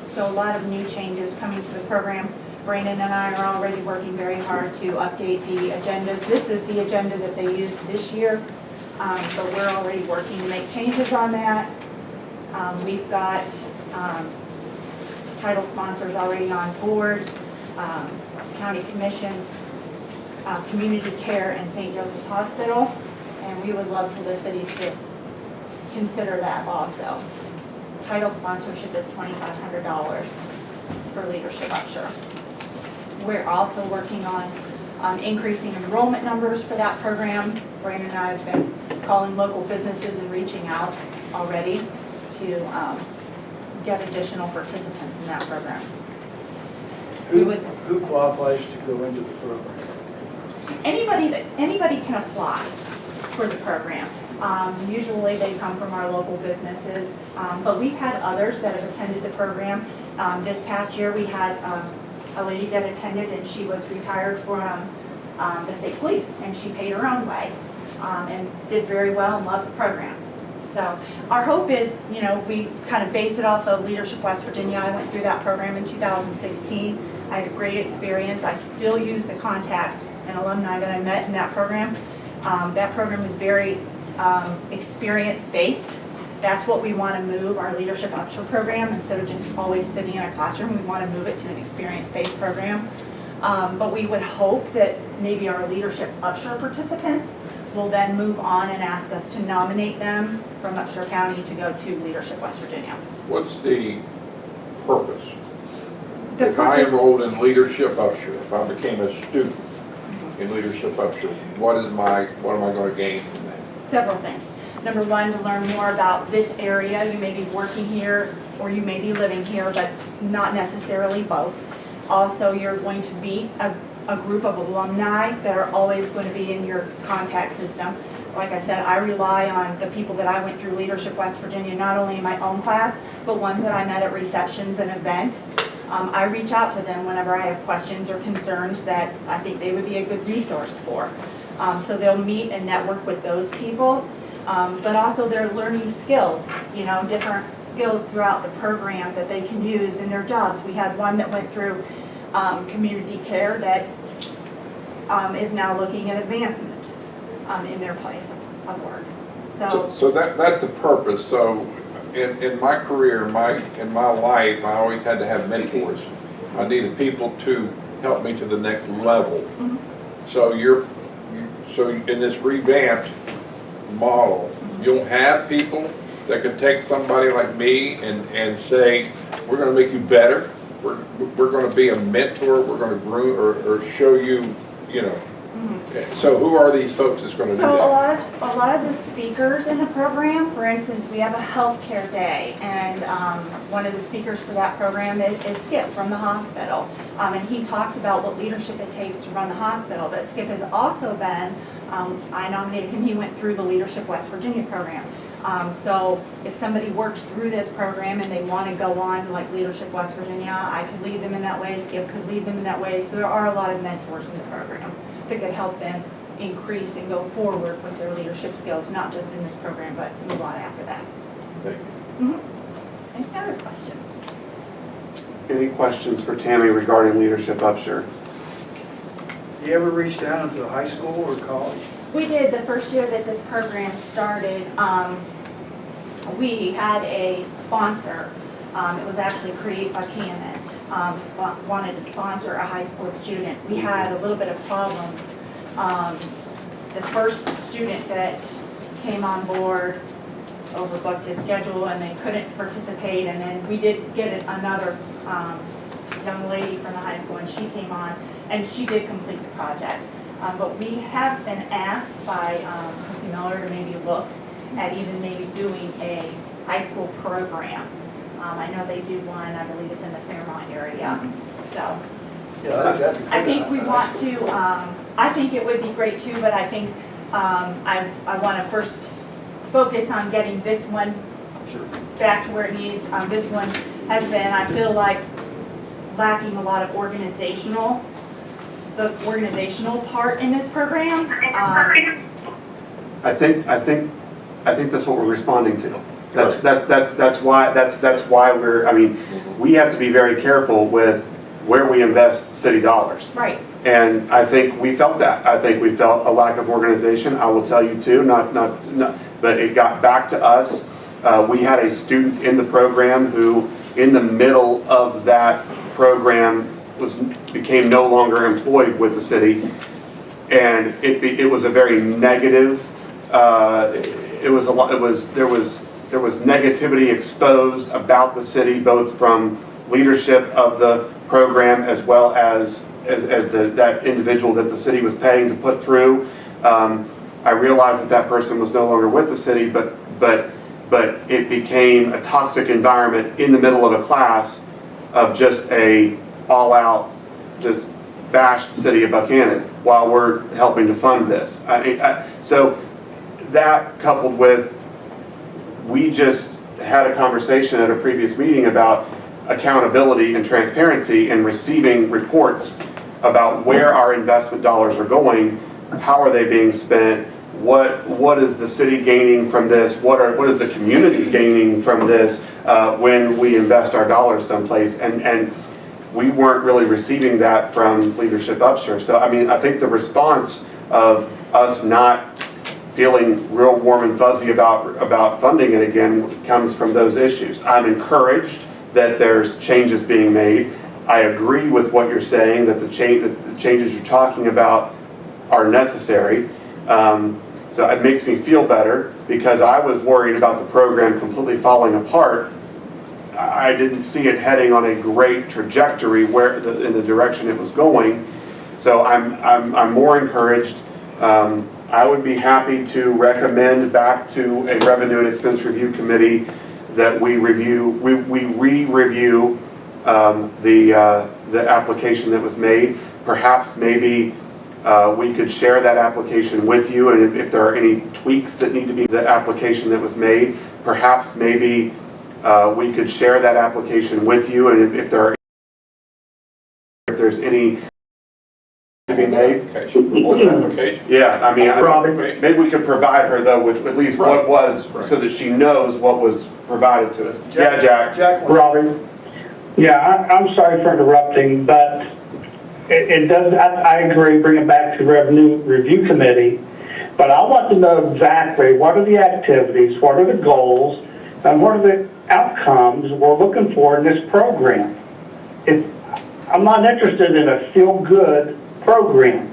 So a lot of new changes coming to the program. Brandon and I are already working very hard to update the agendas. This is the agenda that they used this year, but we're already working to make changes on that. We've got title sponsors already on board, County Commission, Community Care, and St. Joseph's Hospital, and we would love for the city to consider that also. Title sponsorship is $2,500 for Leadership Upshur. We're also working on increasing enrollment numbers for that program. Brandon and I have been calling local businesses and reaching out already to get additional participants in that program. Who qualifies to go into the program? Anybody can apply for the program. Usually they come from our local businesses, but we've had others that have attended the program. This past year we had a lady that attended, and she was retired from the state police, and she paid her own way and did very well and loved the program. So our hope is, we kind of base it off of Leadership West Virginia. I went through that program in 2016. I had a great experience. I still use the contacts and alumni that I met in that program. That program is very experience-based. That's what we want to move our Leadership Upshur program. Instead of just always sitting in a classroom, we want to move it to an experience-based program. But we would hope that maybe our Leadership Upshur participants will then move on and ask us to nominate them from Upshur County to go to Leadership West Virginia. What's the purpose? The If I purpose- enrolled in Leadership Upshur, if I became a student in Leadership Upshur, what am I going to gain from that? Several things. Number one, to learn more about this area. You may be working here or you may be living here, but not necessarily both. Also, you're going to be a group of alumni that are always going to be in your contact system. Like I said, I rely on the people that I went through Leadership West Virginia, not only in my own class, but ones that I met at receptions and events. I reach out to them whenever I have questions or concerns that I think they would be a good resource for. So they'll meet and network with those people, but also they're learning skills, different skills throughout the program that they can use in their jobs. We had one that went through community care that is now looking at advancement in their place of work. So that's the purpose. So in my career, in my life, I always had to have mentors. I needed people to help me to the next level. Mhm. So so in this revamped model, you'll have people that can take somebody like me and say, we're going to make you better. We're going to be a mentor. We're going to groom or show you, So who are these folks that's going to do So that? a lot of the speakers in the program, for instance, we have a healthcare day, and one of the speakers for that program is Skip from the hospital, and he talks about what leadership it takes to run the hospital. But Skip has also been, I nominated him, he went through the Leadership West Virginia program. So if somebody works through this program and they want to go on like Leadership West Virginia, I could lead them in that way, Skip could lead them in that way. So there are a lot of mentors in the program that could help them increase and go forward with their leadership skills, not just in this program, but move on after that. Thank you. Any other questions? Any questions for Tammy regarding Leadership Upshur? You ever reached down to the high school or college? We did the first year that this program started. We had a sponsor. It was actually Buckhannon. Wanted to sponsor a high school student. We had a little bit of problems. The first student that came on board overbooked his schedule and they couldn't participate, and then we did get another young lady from the high school, and she came on and she did complete the project. But we have been asked by Chrissy Miller to maybe look at even maybe doing a high school program. I know they do one, I believe it's in the Fairmont area. So I think we want to, I think it would be great too, but I think I want to first focus on getting this one back to where it needs. This one has been, I feel like, lacking a lot of the organizational part in this program. I think that's what we're responding to. That's why we have to be very careful with where we invest city dollars. Right. And I think we felt that. I think we felt a lack of organization. I will tell you too, but it got back to us. We had a student in the program who, in the middle of that program, became no longer employed with the city, and it was a very negative. There was negativity exposed about the city, both from leadership of the program as well as that individual that the city was paying to put through. I realized that person was no longer with the city, but it became a toxic environment in the middle of a class of just a all-out, just bash the city of Buckhannon while we're helping to fund this. So that coupled with, we just had a conversation at a previous meeting about accountability and transparency and receiving reports about where our investment dollars are going, how are they being spent, what is the city gaining from this, what is the community gaining from this when we invest our dollars someplace, and we weren't really receiving that from Leadership Upshur. So I think the response of us not feeling real warm and fuzzy about funding it again comes from those issues. I'm encouraged that there's changes being made. I agree with what you're saying, that the changes you're talking about are necessary. So it makes me feel better, because I was worried about the program completely falling apart. I didn't see it heading on a great trajectory in the direction it was going. So I'm more encouraged. I would be happy to recommend back to a Revenue and Expense Review Committee that we re-review the application that was made. Perhaps maybe we could share that application with you, and if there are any tweaks that need to be the application that was made, perhaps maybe we could share that application with you, and if there's any to be made. What's application? Yeah, I mean, Robin? maybe we could provide her though with at least what was, so that she knows what was provided to us. Yeah, Jack. Jack, Robin? Yeah, I'm sorry for interrupting, but it does, I agree, bring it back to Revenue Review Committee, but I want to know exactly what are the activities, what are the goals, and what are the outcomes we're looking for in this program. I'm not interested in a feel-good program.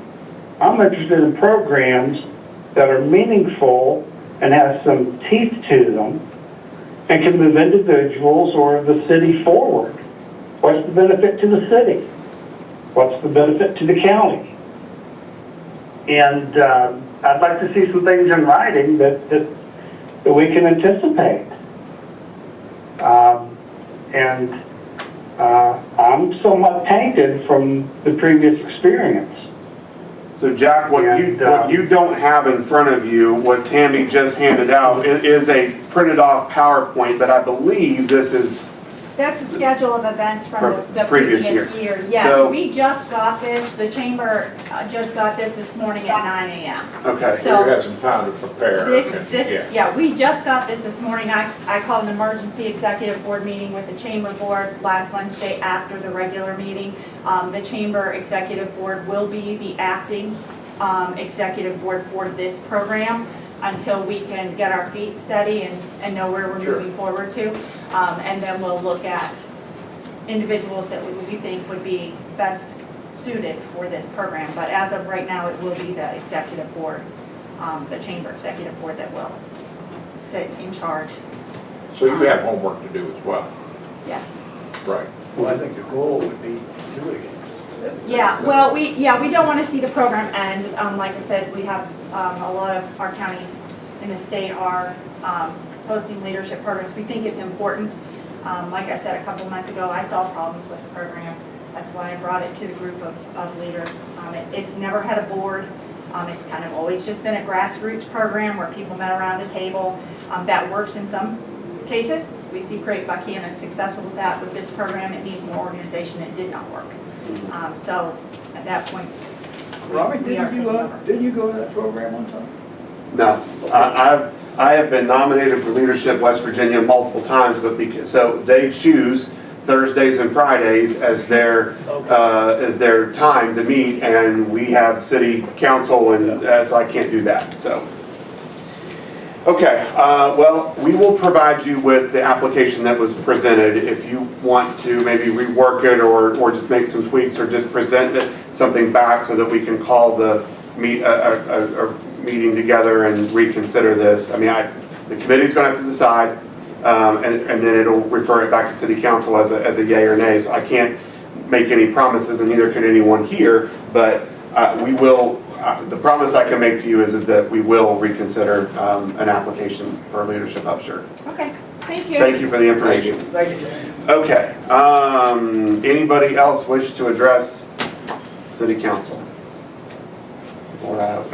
I'm interested in programs that are meaningful and have some teeth to them and can move individuals or the city forward. What's the benefit to the city? What's the benefit to the county? And I'd like to see some things in writing that we can anticipate. I'm somewhat tainted from the previous experience. So Jack, what you don't have in front of you, what Tammy just handed out, is a printed off PowerPoint, but I believe this is... That's a schedule of events from the previous previous year. year. Yes, So- we just got this, the chamber just got this morning at 9 a.m. Okay. So you have some time to prepare. Yeah, we just got this morning. I called an emergency executive board meeting with the chamber board last Wednesday after the regular meeting. The chamber executive board will be the acting executive board for this program until we can get our feet steady and know where we're moving forward to. And then we'll look at individuals that we think would be best suited for this program. But as of right now, it will be the executive board, the chamber executive board that will sit in charge. So you have homework to do as well. Yes. Right. Well, I think the goal would be to do it again. Yeah, well, we don't want to see the program end. Like I said, we have a lot of our counties in the state are hosting leadership programs. We think it's important. Like I said a couple of months ago, I saw problems with the program. That's why I brought it to the group of leaders. It's never had a board. It's kind of always just been a grassroots program where people met around a table. That works in some cases. We see Great Buckhannon successful with that. With this program, it needs more organization. It did not work. So at that point, Robbie, we are taking over. didn't you go to that program one time? No, I have been nominated for Leadership West Virginia multiple times, but so they choose Thursdays and Fridays as their time to meet, and we have city council, and so I can't do that. So, okay, well, we will provide you with the application that was presented. If you want to maybe rework it or just make some tweaks or just present something back so that we can call the meeting together and reconsider this. I mean, the committee's going to have to decide, and then it'll refer it back to city council as a yay or nay. So I can't make any promises, and neither can anyone here, but we will. The promise I can make to you is that we will reconsider an application for a leadership upshirt. Okay, thank you. Thank you for the information. Thank you, Jan. Okay, anybody else wish to address city council? Motion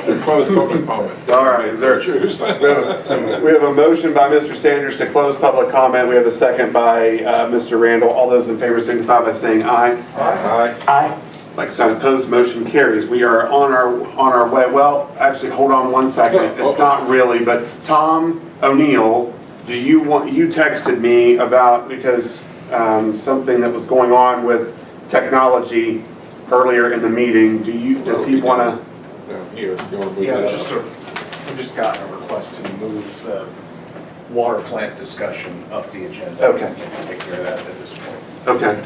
to close public comment. All right, is there, we have a motion by Mr. Sanders to close public comment. We have a second by Mr. Randall. All those in favor signify by saying aye. Aye. Aye. Like sign opposed, motion carries. We are on our way. Well, actually, hold on one second. It's not really, but Tom O'Neill, you texted me about, because something that was going on with technology earlier in the meeting. Does he want to down here, if you want to move Yeah, that just up. we just got a request to move the water plant discussion up the agenda. Okay. We can take care of that at this point. Okay,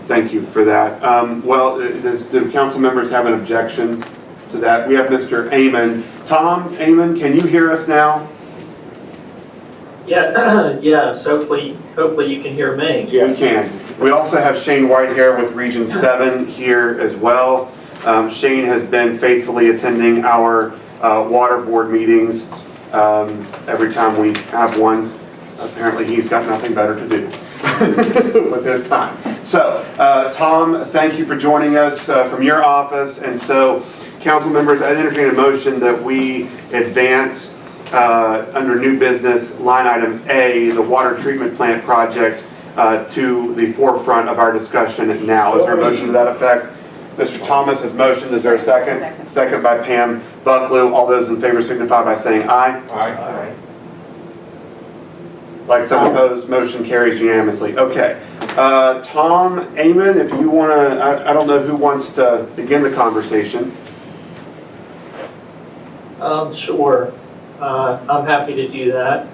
thank you for that. Well, do council members have an objection to that? We have Mr. Amon. Tom Amon, can you hear us now? Yeah, yes, hopefully you can hear me. We can. We also have Shane Whitehair with Region 7 here as well. Shane has been faithfully attending our water board meetings every time we have one. Apparently, he's got nothing better to do with his time. So, Tom, thank you for joining us from your office. And so, council members, I entertain a motion that we advance under new business line item A, the water treatment plant project, to the forefront of our discussion now. Is there a motion to that effect? Mr. Thomas has motioned. Is there a second? Second. Second by Pam Bucklew. All those in favor signify by saying aye. Aye. Like some opposed, motion carries unanimously. Okay. Tom Amon, if you want to, I don't know who wants to begin the conversation. Sure. I'm happy to do that.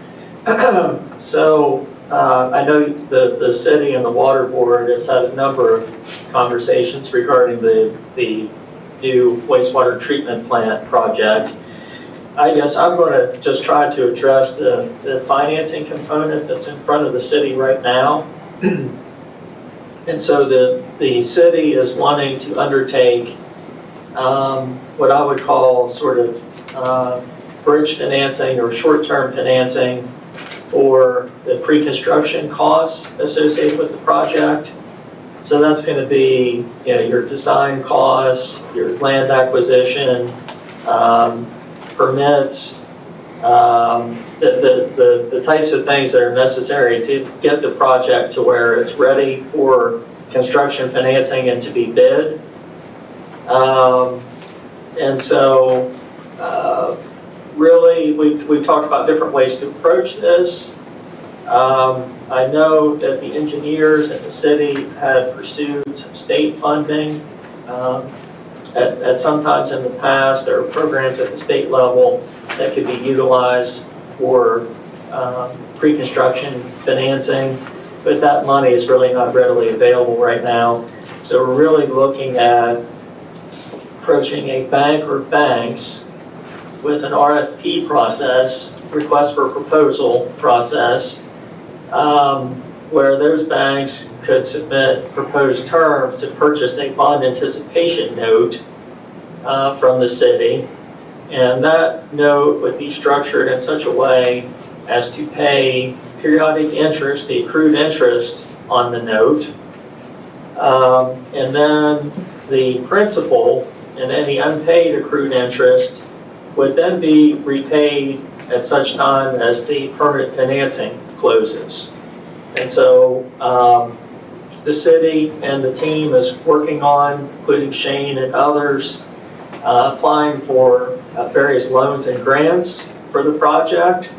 So I know the city and the water board has had a number of conversations regarding the new wastewater treatment plant project. I guess I'm going to just try to address the financing component that's in front of the city right now. And so the city is wanting to undertake what I would call sort of bridge financing or short-term financing for the pre-construction costs associated with the project. So that's going to be, your design costs, your land acquisition, permits, the types of things that are necessary to get the project to where it's ready for construction financing and to be bid. And so really, we've talked about different ways to approach this. I know that the engineers and the city had pursued some state funding. At sometimes in the past, there are programs at the state level that could be utilized for pre-construction financing, but that money is really not readily available right now. So we're really looking at approaching a bank or banks with an RFP process, request for proposal process, where those banks could submit proposed terms to purchase a bond anticipation note from the city. And that note would be structured in such a way as to pay periodic interest, the accrued interest on the note. And then the principal and any unpaid accrued interest would then be repaid at such time as the permanent financing closes. And so the city and the team is working on, including Shane and others, applying for various loans and grants for the project.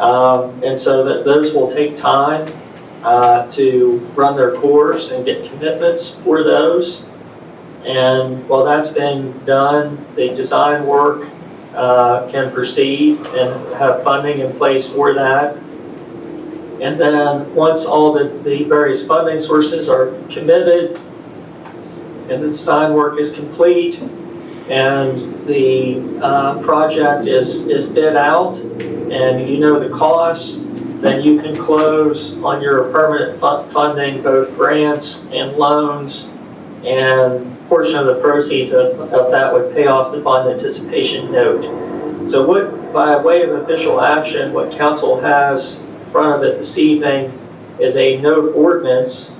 And so that those will take time to run their course and get commitments for those. And while that's been done, the design work can proceed and have funding in place for that. And then once all the various funding sources are committed and the design work is complete and the project is bid out and you know the costs, then you can close on your permanent funding, both grants and loans, and a portion of the proceeds of that would pay off the bond anticipation note. So what, by way of official action, what council has in front of it this evening is a note ordinance.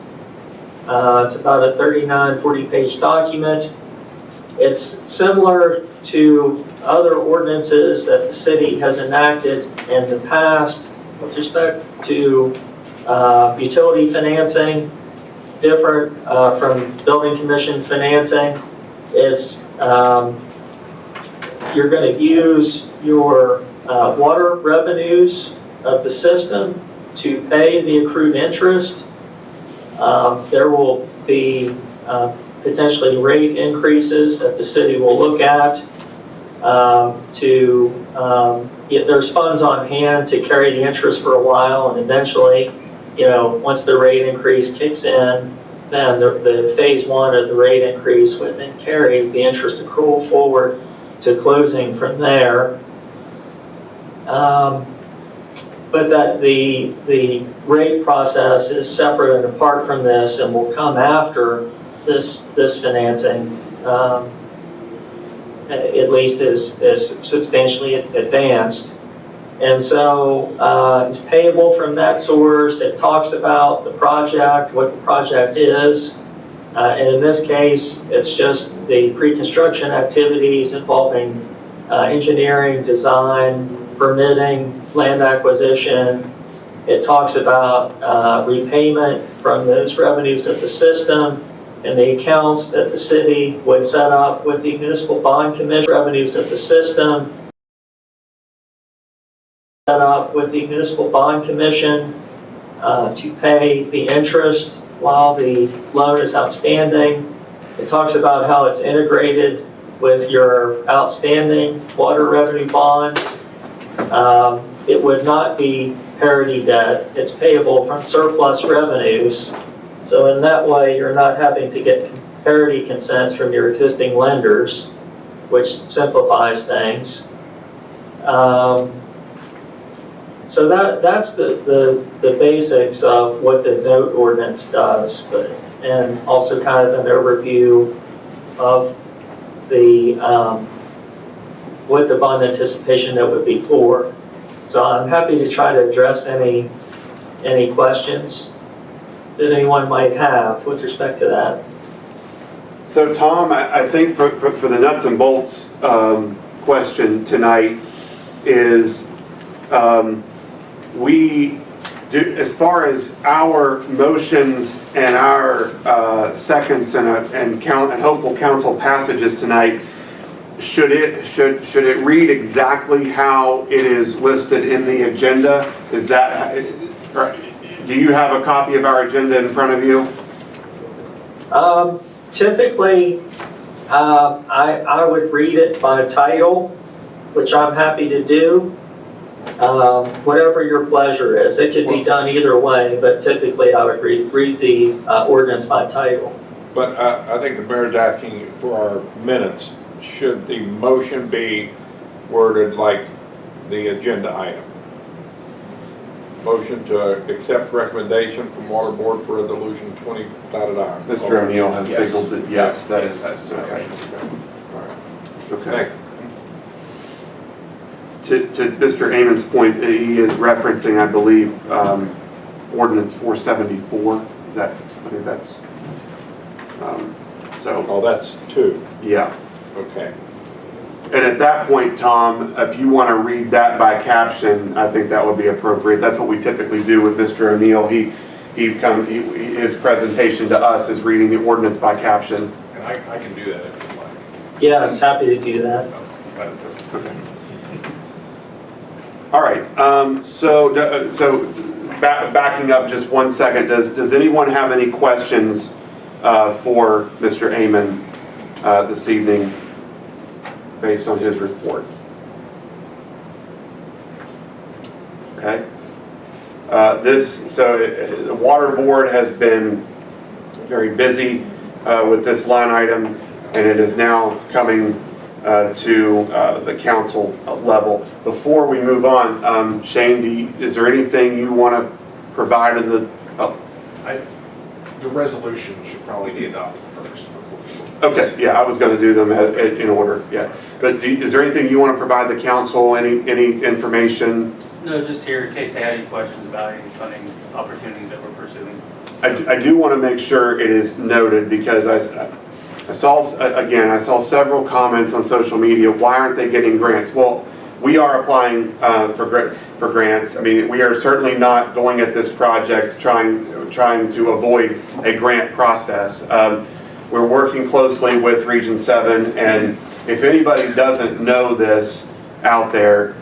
It's about a 40-page document. It's similar to other ordinances that the city has enacted in the past with respect to utility financing, different from building commission financing. It's you're going to use your water revenues of the system to pay the accrued interest. There will be potentially rate increases that the city will look at. There's funds on hand to carry the interest for a while, and eventually, once the rate increase kicks in, then the phase one of the rate increase would then carry the interest accrual forward to closing from there. But that the rate process is separate and apart from this and will come after this financing, at least is substantially advanced. And so it's payable from that source. It talks about the project, what the project is. And in this case, it's just the pre-construction activities involving engineering, design, permitting, land acquisition. It talks about repayment from those revenues of the system and the accounts that the city would set up with the municipal bond commission, revenues of the system, set up with the municipal bond commission to pay the interest while the loan is outstanding. It talks about how it's integrated with your outstanding water revenue bonds. It would not be parity debt. It's payable from surplus revenues. So in that way, you're not having to get parity consents from your existing lenders, which simplifies things. So that's the basics of what the note ordinance does, and also kind of an overview of the what the bond anticipation note would be for. So I'm happy to try to address any questions that anyone might have with respect to that. So Tom, I think for the nuts and bolts question tonight is we do, as far as our motions and our seconds and hopeful council passages tonight, should it read exactly how it is listed in the agenda? Is that, do you have a copy of our agenda in front of you? Typically, I would read it by title, which I'm happy to do. Whatever your pleasure is. It could be done either way, but typically I would read the ordinance by title. But I think the mayor's asking for our minutes. Should the motion be worded like the agenda item? Motion to accept recommendation from Water Board for resolution 20 da-da-da. Mr. O'Neill has Yes. signaled that yes, that is, Yes, okay. Thank Okay. you. To Mr. Amon's point, he is referencing, I believe, ordinance 474. Is that, I think that's, so, Oh, that's two. yeah. Okay. And at that point, Tom, if you want to read that by caption, I think that would be appropriate. That's what we typically do with Mr. O'Neill. His presentation to us is reading the ordinance by caption. And I can do that if you'd like. Yeah, I was happy to do that. Okay. All right. So backing up just 1 second, does anyone have any questions for Mr. Amon this evening based on his report? Okay. The Water Board has been very busy with this line item, and it is now coming to the council level. Before we move on, Shane, is there anything you want to provide in the? The resolution should probably be adopted first. Okay, yeah, I was going to do them in order, yeah. But is there anything you want to provide the council, any information? No, just here in case they had any questions about any funding opportunities that we're pursuing. I do want to make sure it is noted, because I saw several comments on social media, why aren't they getting grants? Well, we are applying for grants. I mean, we are certainly not going at this project trying to avoid a grant process. We're working closely with Region 7, and if anybody doesn't know this out there,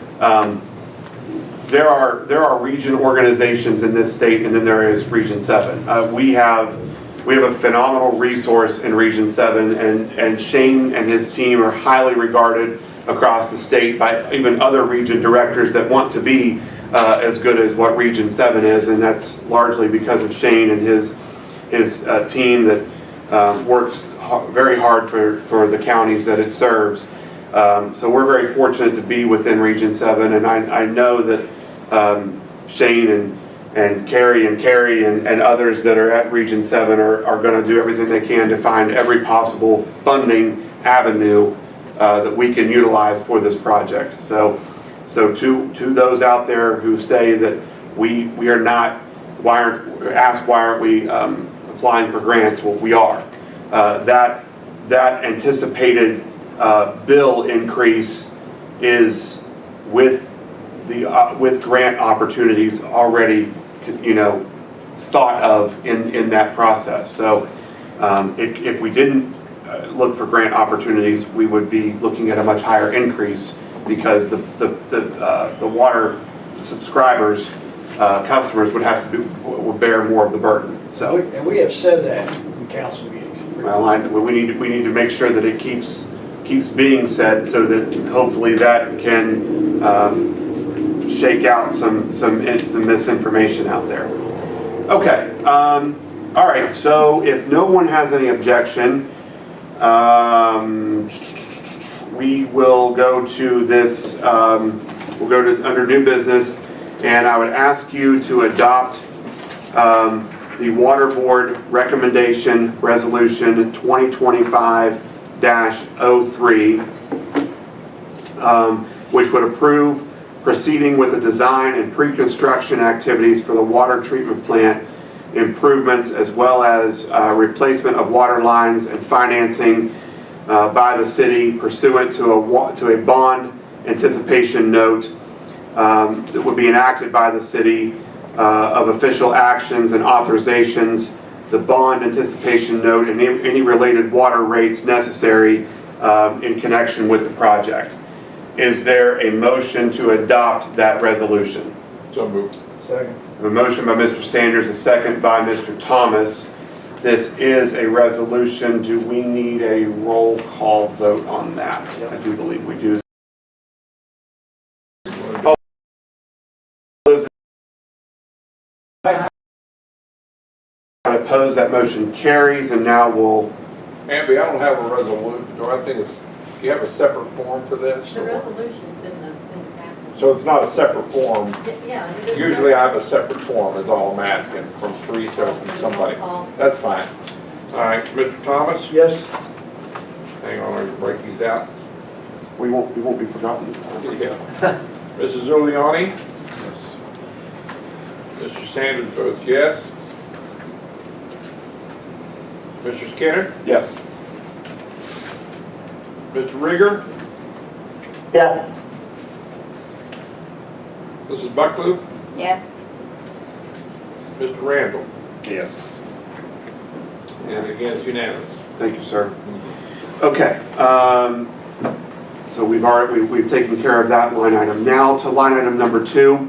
there are region organizations in this state, and then there is Region 7. We have we have a phenomenal resource in Region 7, and Shane and his team are highly regarded across the state by even other region directors that want to be as good as what Region 7 is, and that's largely because of Shane and his team that works very hard for the counties that it serves. So we're very fortunate to be within Region 7, and I know that Shane and Carrie and others that are at Region 7 are going to do everything they can to find every possible funding avenue that we can utilize for this project. So to those out there who say that we are not, why aren't we applying for grants? Well, we are. That anticipated bill increase is with grant opportunities already, thought of in that process. So if we didn't look for grant opportunities, we would be looking at a much higher increase because the water subscribers, customers would bear more of the burden. So, And we have said that in council meetings. well, we need to make sure that it keeps being said so that hopefully that can shake out some misinformation out there. Okay. All right. So if no one has any objection, we will go to this. We'll go to under new business, and I would ask you to adopt the Water Board Recommendation Resolution 2025-03, which would approve proceeding with the design and pre-construction activities for the water treatment plant improvements, as well as replacement of water lines and financing by the city pursuant to a bond anticipation note that would be enacted by the city of official actions and authorizations, the bond anticipation note, and any related water rates necessary in connection with the project. Is there a motion to adopt that resolution? So moved. Second. A motion by Mr. Sanders, a second by Mr. Thomas. This is a resolution. Do we need a roll call vote on that? I do believe we do. Opposed, that motion carries, and now we'll. Amby, I don't have a resolution. Do you have a separate form for this? The resolution's in the package. So it's not a separate form. Yeah. it is a Usually I have a separate form, is all I'm asking, from somebody. That's fine. All right, Mr. Thomas? Yes. Hang on, let me break these out. We won't be forgotten this time. Yeah. Mrs. Zuliani? Yes. Mr. Sanders votes yes. Mr. Skinner? Yes. Mr. Rieger? Yes. Mrs. Bucklew? Yes. Mr. Randall? Yes. And again, it's unanimous. Thank you, sir. Okay. So we've taken care of that line item. Now to line item number 2.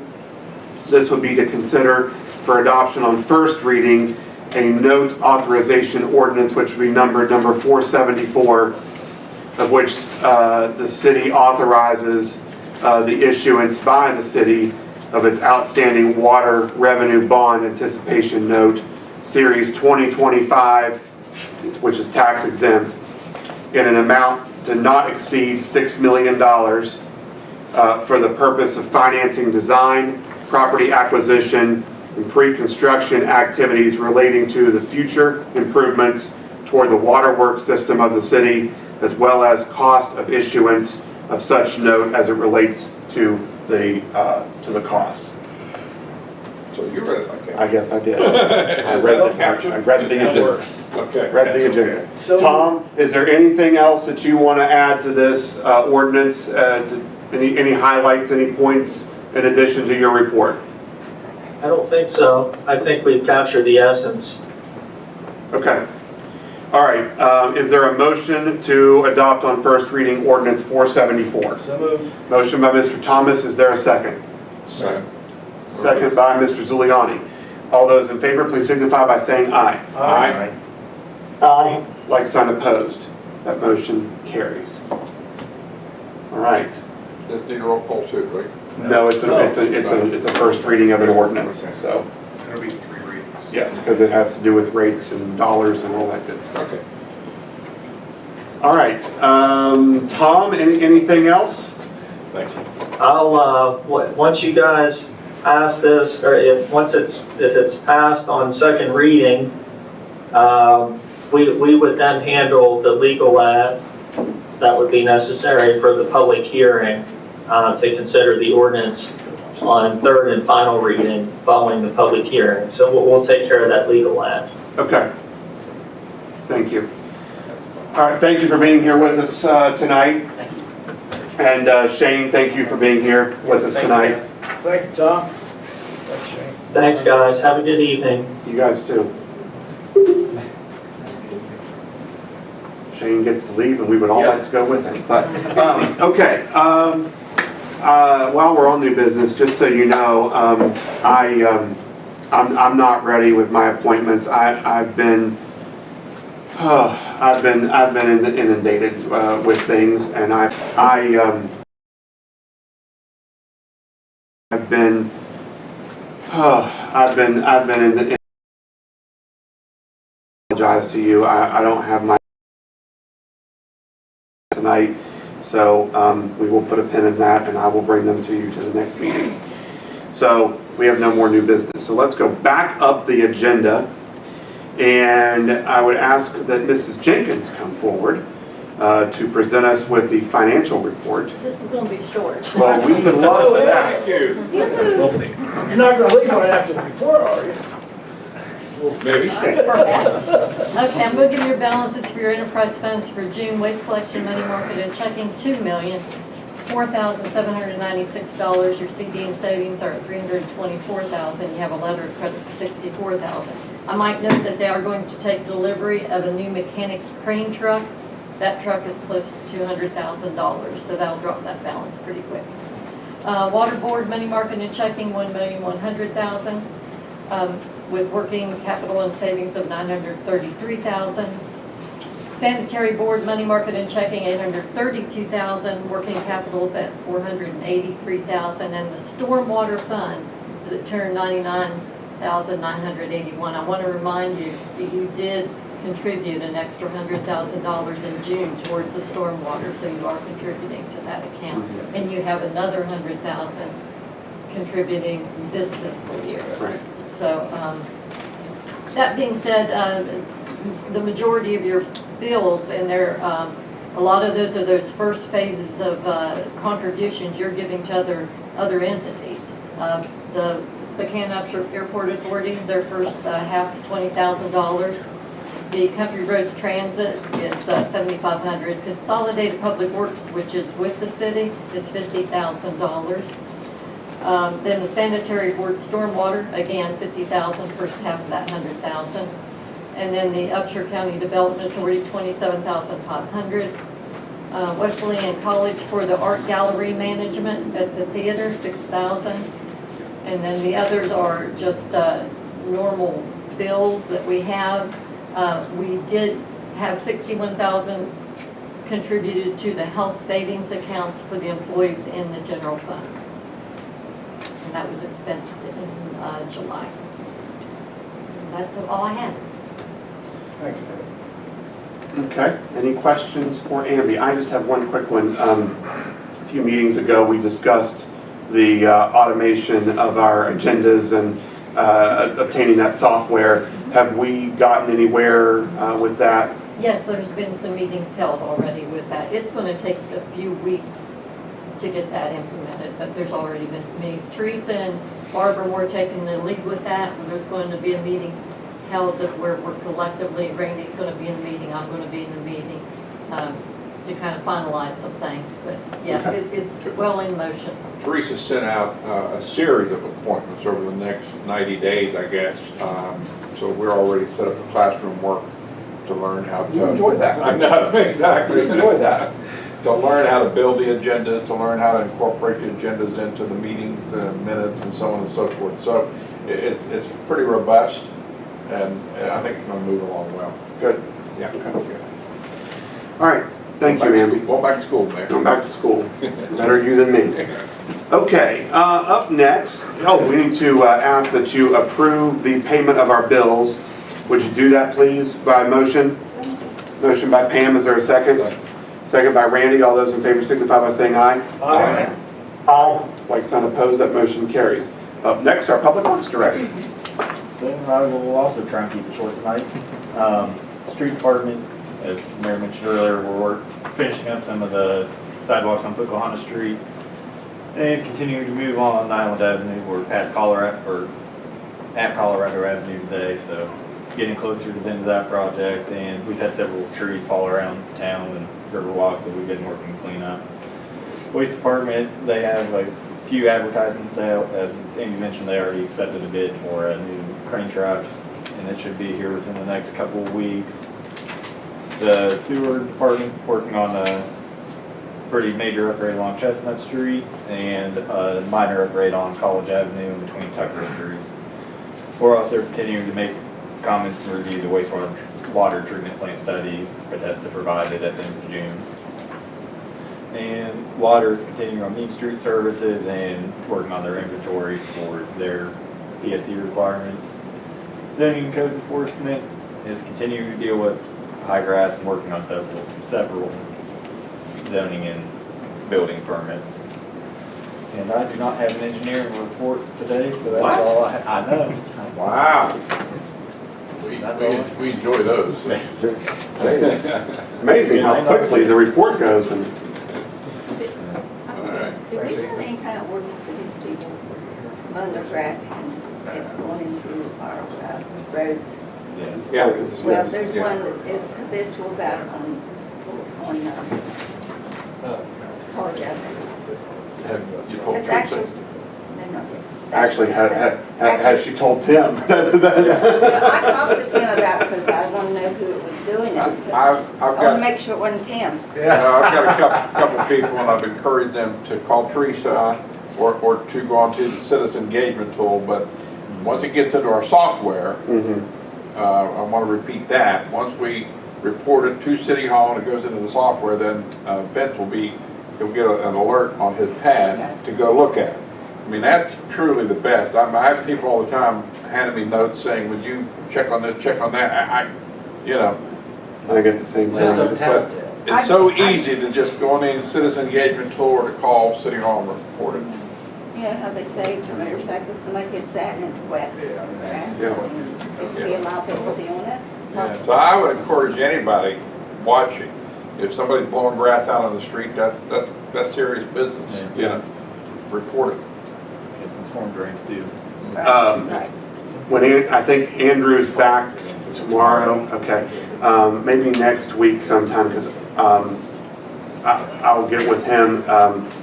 This would be to consider for adoption on first reading a note authorization ordinance, which would be number 474, of which the city authorizes the issuance by the city of its outstanding water revenue bond anticipation note, series 2025, which is tax exempt, in an amount to not exceed $6 million for the purpose of financing design, property acquisition, and pre-construction activities relating to the future improvements toward the waterworks system of the city, as well as cost of issuance of such note as it relates to the costs. So you read it, okay. I guess I did. I read the agenda. Okay. Read the agenda. Tom, is there anything else that you want to add to this ordinance? Any highlights, any points in addition to your report? I don't think so. I think we've captured the essence. Okay. All right. Is there a motion to adopt on first reading ordinance 474? So moved. Motion by Mr. Thomas. Is there a second? Second. Second by Mr. Zuliani. All those in favor, please signify by saying aye. Aye. Aye. Like sign opposed. That motion carries. All right. Just need a roll call too, right? No, it's a first reading of an ordinance, so, It'll be 3 readings. yes, because it has to do with rates and dollars and all that good stuff. Okay. All right, Tom, anything else? Thank you. Once you guys pass this, or if it's passed on second reading, we would then handle the legal ad that would be necessary for the public hearing to consider the ordinance on third and final reading following the public hearing. So we'll take care of that legal ad. Okay. Thank you. All right, thank you for being here with us tonight. Thank you. And Shane, thank you for being here with us tonight. Thank you, Tom. Thanks, Shane. Thanks, guys. Have a good evening. You guys too. Shane gets to leave, and we would all like to go with him. But okay. While we're on new business, just so you know, I'm not ready with my appointments. I've been inundated with things, and I've been apologize to you. I don't have my tonight, so we will put a pin in that, and I will bring them to you to the next meeting. So we have no more new business. So let's go back up the agenda, and I would ask that Mrs. Jenkins come forward to present us with the financial report. This is going to be short. Well, we would love that. Thank you. We'll see. You're not going to leave right after the report, are you? Maybe. Okay, I'm going to give you your balances for your enterprise funds for June. Waste collection, money market, and checking, $2,004,796. Your CD and savings are at $324,000. You have a letter of credit for $64,000. I might note that they are going to take delivery of a new mechanic's crane truck. That truck is close to $200,000, so that'll drop that balance pretty quick. Water board, money market, and checking, $1,100,000. With working capital and savings of $933,000. Sanitary board, money market and checking, $832,000. Working capitals at $483,000, and the stormwater fund is at $299,981. I want to remind you that you did contribute an extra $100,000 in June towards the stormwater, so you are contributing to that account, and you have another $100,000 contributing this fiscal year. Right. So that being said, the majority of your bills, and a lot of those are those first phases of contributions you're giving to other entities. The Buckhannon Airport Authority, their first half is $20,000. The Country Roads Transit is $7,500. Consolidated Public Works, which is with the city, is $50,000. Then the Sanitary Board Stormwater, again, $50,000, first half of that $100,000. And then the Upshur County Development Authority, $27,500. Wesleyan College for the art gallery management at the theater, $6,000. And then the others are just normal bills that we have. We did have $61,000 contributed to the health savings accounts for the employees in the general fund. And that was expensed in July. And that's all I had. Thanks, David. Okay, any questions for Amby? I just have one quick one. A few meetings ago, we discussed the automation of our agendas and obtaining that software. Have we gotten anywhere with that? Yes, there's been some meetings held already with that. It's going to take a few weeks to get that implemented, but there's already been some meetings. Teresa and Barbara were taking the lead with that. There's going to be a meeting held where we're collectively, Randy's going to be in the meeting, I'm going to be in the meeting to kind of finalize some things. But yes, it's well in motion. Teresa sent out a series of appointments over the next 90 days, I guess. So we're already set up the classroom work to learn how to... You enjoy that. I know, exactly. You enjoy that. To learn how to build the agendas, to learn how to incorporate the agendas into the meetings, minutes, and so on and so forth. So It's pretty robust, and I think it's gonna move along well. Good. Yeah. Okay. All right, thank you, Andy. Going back to school, man. Going back to school. Better you than me. Okay, up next, we need to ask that you approve the payment of our bills. Would you do that, please, by motion? Motion by Pam, is there a second? Second by Randy. All those in favor signify by saying aye. Aye. Aye. Like sign opposed, that motion carries. Up next, our Public Works Director. So I will also try and keep it short tonight. Street department, as the Mayor mentioned earlier, we're finishing up some of the sidewalks on Buckhannon Street and continuing to move on Island Avenue. We're past at Colorado Avenue today, so getting closer to the end of that project. And we've had several trees fall around town and river walks that we've been working to clean up. Waste department, they have a few advertisements out. As Amy mentioned, they already accepted a bid for a new crane truck, and it should be here within the next couple of weeks. The sewer department working on a pretty major upgrade along Chestnut Street and a minor upgrade on College Avenue in between Tucker Street. We're also continuing to make comments and review the water treatment plant study Bethesda provided at the end of June. And water is continuing on Main Street services and working on their inventory for their PSC requirements. Zoning code enforcement is continuing to deal with high grass and working on several zoning and building permits. And I do not have an engineering report today, so that's all I know. Wow. We enjoy those. It's amazing how quickly the report goes. And Do we have any kind of ordinance against people under grass and going into our roads? Yes. yeah, Well, there's one that is habitual about it on College Avenue. Have you told It's Teresa? actually, no, no. actually, has she told Tim? I talked to Tim about it because I want to know who it was doing it. 'Cause I've I want got, to make sure it wasn't Tim. I've got a couple people, and I've encouraged them to call Teresa or to go onto the citizen engagement tool, but once it gets into our software, I want to repeat that. Once we report it to City Hall and it goes into the software, then Vince he'll get an alert on his pad to go look at it. I mean, that's truly the best. I have people all the time handing me notes saying, would you check on this, check on that? I get the same Just thing. don't tell But it's so easy to just go on the citizen engagement tool or to call City Hall and report it. You know how they say to motorcycles, somebody gets that and it's wet grass. Yeah. If we allow people to be on it. Yeah, so I would encourage anybody watching, if somebody's blowing grass out on the street, that's serious business. You know, report it. Get some storm drains too. I think Andrew's back tomorrow. Okay, maybe next week sometime because I'll get with him.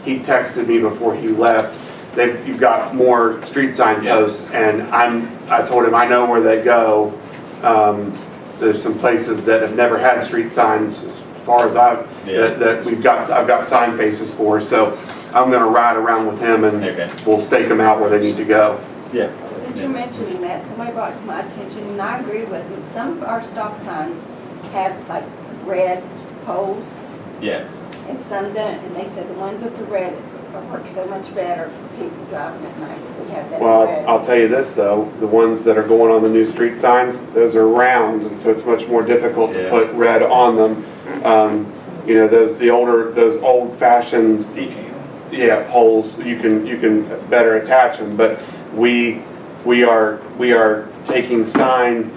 He texted me before he left. You've got more street sign posts, and I told him I know where they go. There's some places that have never had street signs, as far as I've got sign faces for. So I'm going to ride around with him, and we'll stake them out where they need to go. Yeah. Since you're mentioning that, somebody brought it to my attention, and I agree with them. Some of our stop signs have like red poles, Yes. and some don't. And they said the ones with the red work so much better for people driving at night. We have that Well, red. I'll tell you this though, the ones that are going on the new street signs, those are round, and so it's much more difficult to put red on them. You know, those old-fashioned poles, you can better attach them, but we are taking sign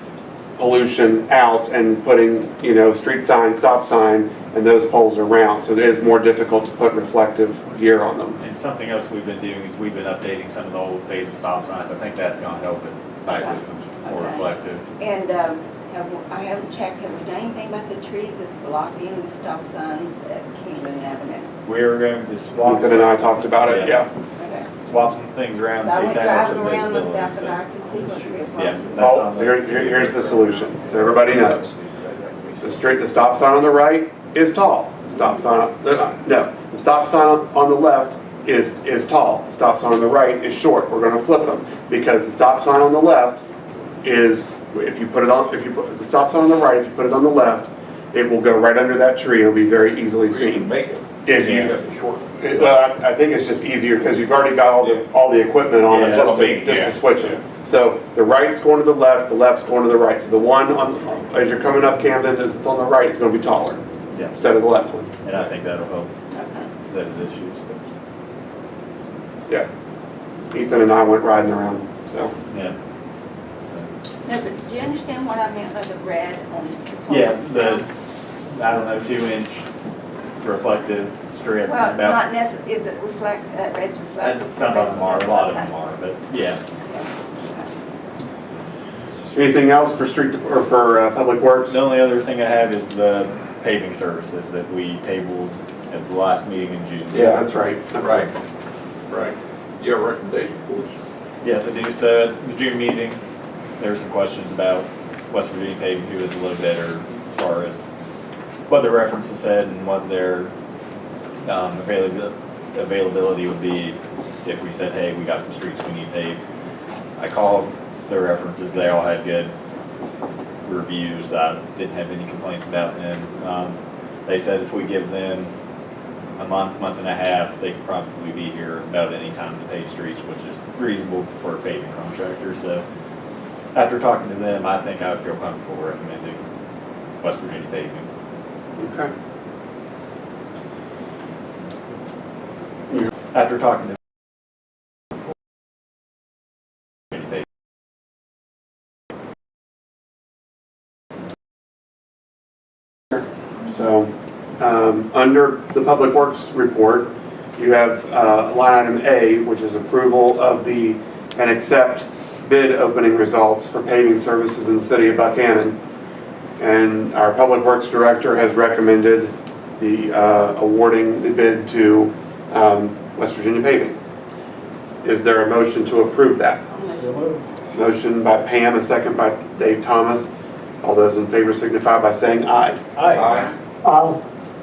pollution out and putting, street sign, stop sign, and those poles are round, so it is more difficult to put reflective gear on them. And something else we've been doing is we've been updating some of the old faded stop signs. I think that's gonna help it make it more reflective. And I haven't checked, have we done anything about the trees that's blocking the stop signs at Kingman Avenue? We're going to swap. Ethan and I talked about it, yeah. Okay. Swap some things around and I see went if that helps driving with around visibility. myself and I can see what trees are Yeah, blocking. that's Oh, on the. here's the solution, so everybody knows. The stop sign on the right is tall. The stop sign, the stop sign on the left is tall. The stop sign on the right is short. We're gonna flip them because the stop sign on the left is, if you put the stop sign on the right, if you put it on the left, it will go right under that tree. It'll be very easily You can seen. make it. If you, have to shorten it. well, I think it's just easier because you've already got all the equipment on it Yeah, just that's to yeah. switch it. So the right's going to the left's going to the right. So the one on, as you're coming up Camden, it's on the right, is going to be taller Yeah, instead of the left one. and I think that'll help Okay. those issues. Yeah. Ethan and I went riding around, so. Yeah. No, but did you understand what I meant by the red on the pole Yeah, itself? I don't know, 2-inch reflective strip. Well, about- not necessarily, is it reflect, that red's reflective? Some of them are, a lot of them Okay. are, but yeah. Anything else for street, or for Public Works? The only other thing I have is the paving services that we tabled at the last meeting in June. Yeah, that's right. Right. Right. You have a recommendation for us? Yes, I do. So at the June meeting, there were some questions about West Virginia paving, who was a little better as far as what the references said and what their availability would be if we said, hey, we got some streets we need paved. I called their references, they all had good reviews, I didn't have any complaints about them. They said if we give them a month and a half, they could probably be here about any time to pave streets, which is reasonable for a paving contractor. So after talking to them, I think I would feel comfortable recommending West Virginia paving. Okay. After talking to So, under the Public Works report, you have line item A, which is approval of and accept bid opening results for paving services in the city of Buckhannon. And our Public Works Director has recommended the awarding the bid to West Virginia Paving. Is there a motion to approve that? Motion by Pam, a second by Dave Thomas. All those in favor signify by saying aye. Aye.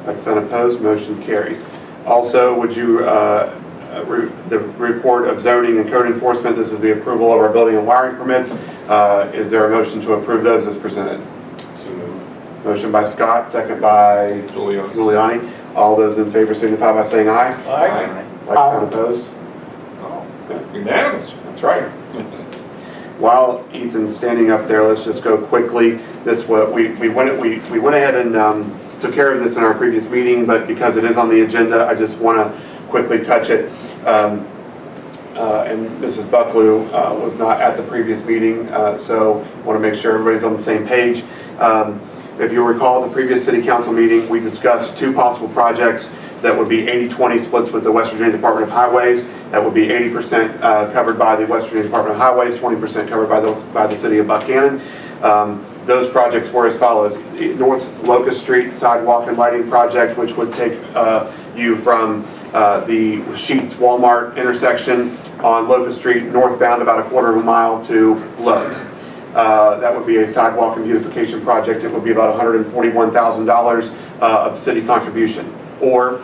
Like sign opposed, motion carries. Also, would you, the report of zoning and code enforcement, this is the approval of our building and wiring permits. Is there a motion to approve those as presented? So moved. Motion by Scott, second by Giuliani. All those in favor signify by saying aye. Aye. Like sign opposed? Oh, unanimous. That's right. While Ethan's standing up there, let's just go quickly. This what we went ahead and took care of this in our previous meeting, but because it is on the agenda, I just want to quickly touch it. And Mrs. Bucklew was not at the previous meeting, so I want to make sure everybody's on the same page. If you recall, the previous city council meeting, we discussed two possible projects that would be 80-20 splits with the West Virginia Department of Highways. That would be 80% covered by the West Virginia Department of Highways, 20% covered by the city of Buckhannon. Those projects were as follows. North Locust Street sidewalk and lighting project, which would take you from the Sheetz Walmart intersection on Locust Street northbound about a quarter of a mile to Lowe's. That would be a sidewalk and beautification project. It would be about $141,000 of city contribution. Or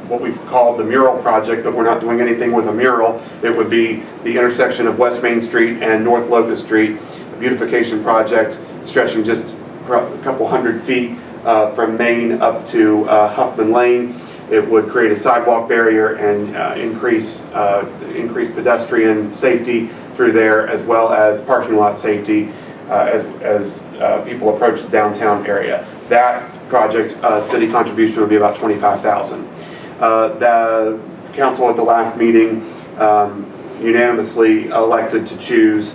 what we've called the mural project, but we're not doing anything with a mural. It would be the intersection of West Main Street and North Locust Street, a beautification project stretching just a couple hundred feet from Main up to Huffman Lane. It would create a sidewalk barrier and increase pedestrian safety through there, as well as parking lot safety as people approach the downtown area. That project city contribution would be about $25,000. The council at the last meeting unanimously elected to choose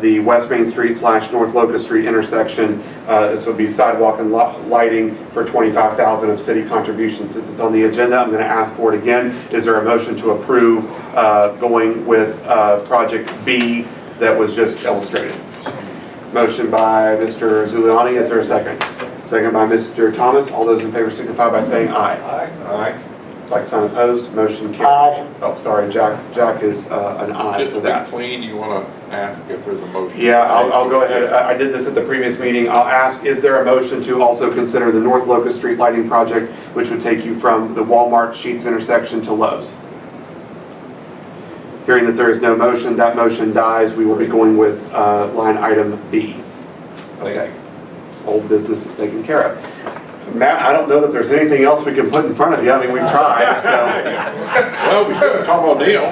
the West Main Street / North Locust Street intersection. This would be sidewalk and lighting for $25,000 of city contribution. Since it's on the agenda, I'm going to ask for it again. Is there a motion to approve going with project B that was just illustrated? Motion by Mr. Giuliani. Is there a second? Second by Mr. Thomas. All those in favor signify by saying aye. Aye. Like sign opposed, motion carries. Oh, sorry, Jack is an aye Just for to be that. clean, you want to ask if there's a motion. Yeah, I'll go ahead. I did this at the previous meeting. I'll ask, is there a motion to also consider the North Locust Street lighting project, which would take you from the Walmart Sheets intersection to Lowe's? Hearing that there is no motion, that motion dies. We will be going with line item B. Okay. Old business is taken care of. Matt, I don't know that there's anything else we can put in front of you. I mean, we've tried, so. Well, we could talk about Neil.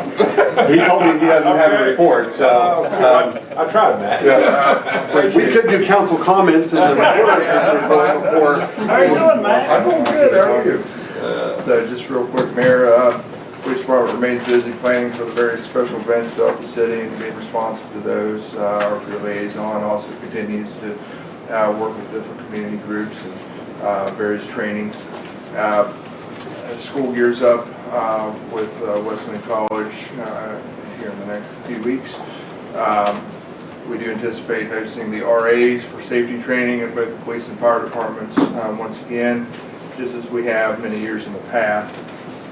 He told me he doesn't have a report, so. I tried, Matt. Yeah. We could do council comments and the report before. How are you doing, man? I'm doing good, how are you? So just real quick, Mayor, Police Department remains busy planning for the various special events throughout the city and being responsive to those. Our field liaison also continues to work with different community groups and various trainings. School gears up with Wesleyan College here in the next few weeks. We do anticipate hosting the RAs for safety training at both the police and fire departments once again, just as we have many years in the past.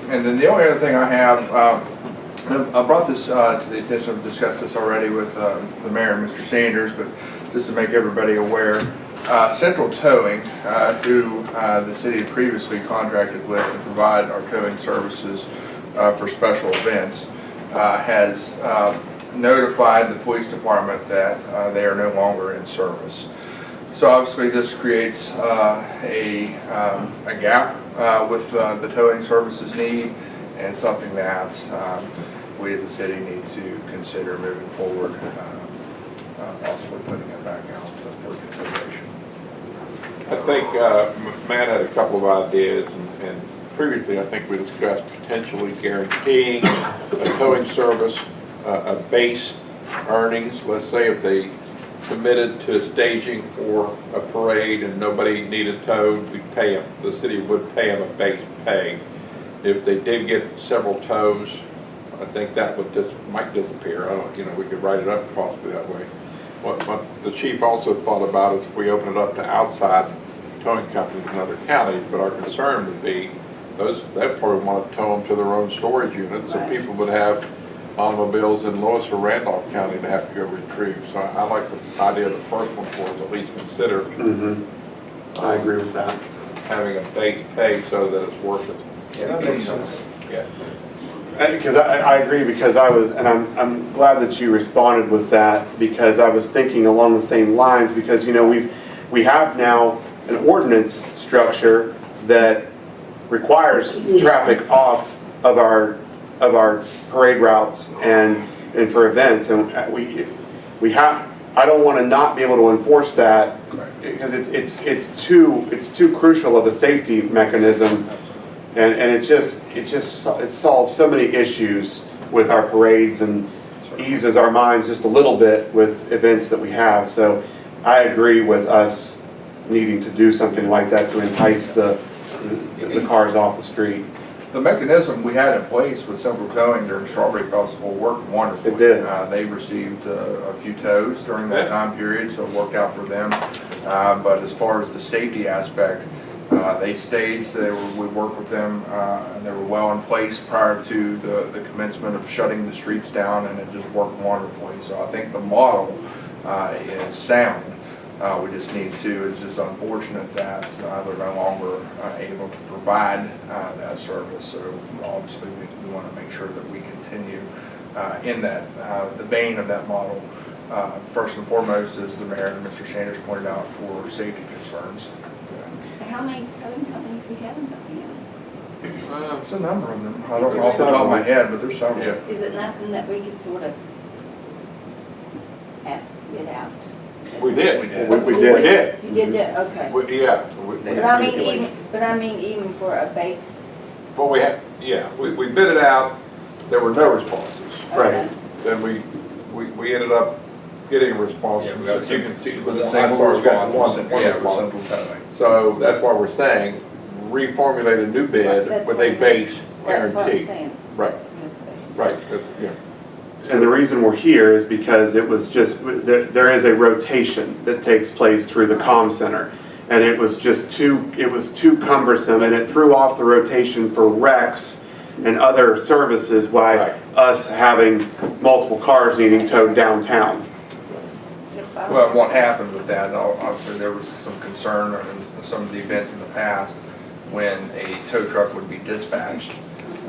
And then the only other thing I have, I brought this to the attention, I've discussed this already with the mayor, Mr. Sanders, but just to make everybody aware, Central Towing, who the city had previously contracted with to provide our towing services for special events, has notified the police department that they are no longer in service. So obviously this creates a gap with the towing services need, and something that we as a city need to consider moving forward, possibly putting it back out for consideration. I think Matt had a couple of ideas, and previously I think we discussed potentially guaranteeing a towing service a base earnings. Let's say if they committed to staging for a parade and nobody needed towed, we'd pay them. The city would pay them a base pay. If they did get several tows, I think that would might disappear. I don't, we could write it up possibly that way. What the chief also thought about is if we open it up to outside towing companies in other counties, but our concern would be they'd probably want to tow them to their own storage units, so people would have automobiles in Lewis or Randolph County to have to go retrieve. So I like the idea of the first one for us at least consider. I agree with that. Having a base pay so that it's worth it. Yeah, that makes sense. Yeah. Because I agree, because I'm glad that you responded with that, because I was thinking along the same lines, because we have now an ordinance structure that requires traffic off of our parade routes and for events, and I don't want to not be able to enforce that, because it's too crucial of a safety mechanism. And it solves so many issues with our parades and eases our minds just a little bit with events that we have. So I agree with us needing to do something like that to entice the cars off the street. The mechanism we had in place with Central Towing during Strawberry Festival worked wonderfully. It did. They received a few tows during that time period, so it worked out for them. But as far as the safety aspect, they staged, we worked with them, and they were well in place prior to the commencement of shutting the streets down, and it just worked wonderfully. So I think the model is sound. We just need to, it's just unfortunate that they're no longer able to provide that service. So obviously we want to make sure that we continue in that, the vein of that model. First and foremost, as the mayor and Mr. Sanders pointed out, for safety concerns. How many towing companies we have in Buckhannon? It's a number of them. I don't know off the top of my head, but there's several. Yeah. Is it nothing that we could sort of ask it out? We did. We did. You did that, okay. But I mean even for a base. Well, we bid it out. There were no responses. Right. Then we ended up getting a response. Yeah, we got you can see with a single response. With Central Towing. So that's why we're saying reformulate a new bid with a base That's what I'm guarantee. saying. Right. Right. Yeah. And the reason we're here is because it was just, there is a rotation that takes place through the comm center. And it was just too cumbersome, and it threw off the rotation for Rex and other services by us having multiple cars needing towed downtown. Well, what happened with that, obviously, there was some concern in some of the events in the past when a tow truck would be dispatched.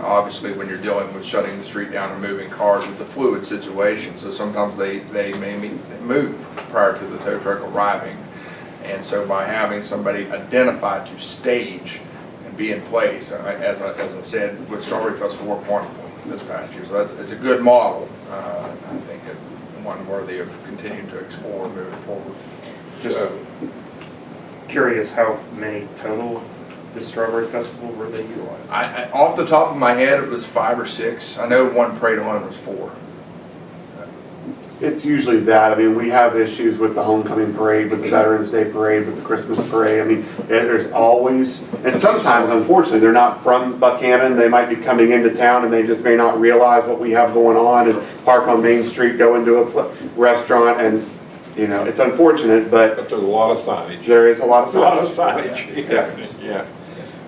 Obviously, when you're dealing with shutting the street down and moving cars, it's a fluid situation, so sometimes they may move prior to the tow truck arriving. And so by having somebody identified to stage and be in place, as I said, with Strawberry Festival worked wonderful this past year, so it's a good model. I think one worthy of continuing to explore moving forward. Just curious how many total the Strawberry Festival were they utilized? Off the top of my head, it was 5 or 6. I know one parade alone was 4. It's usually that. I mean, we have issues with the homecoming parade, with the Veterans Day parade, with the Christmas parade. I mean, there's always, and sometimes, unfortunately, they're not from Buckhannon. They might be coming into town and they just may not realize what we have going on and park on Main Street, go into a restaurant, and, you know, it's unfortunate, but But there's a lot of signage. there is a lot of A lot of signage. signage. Yeah. Yeah.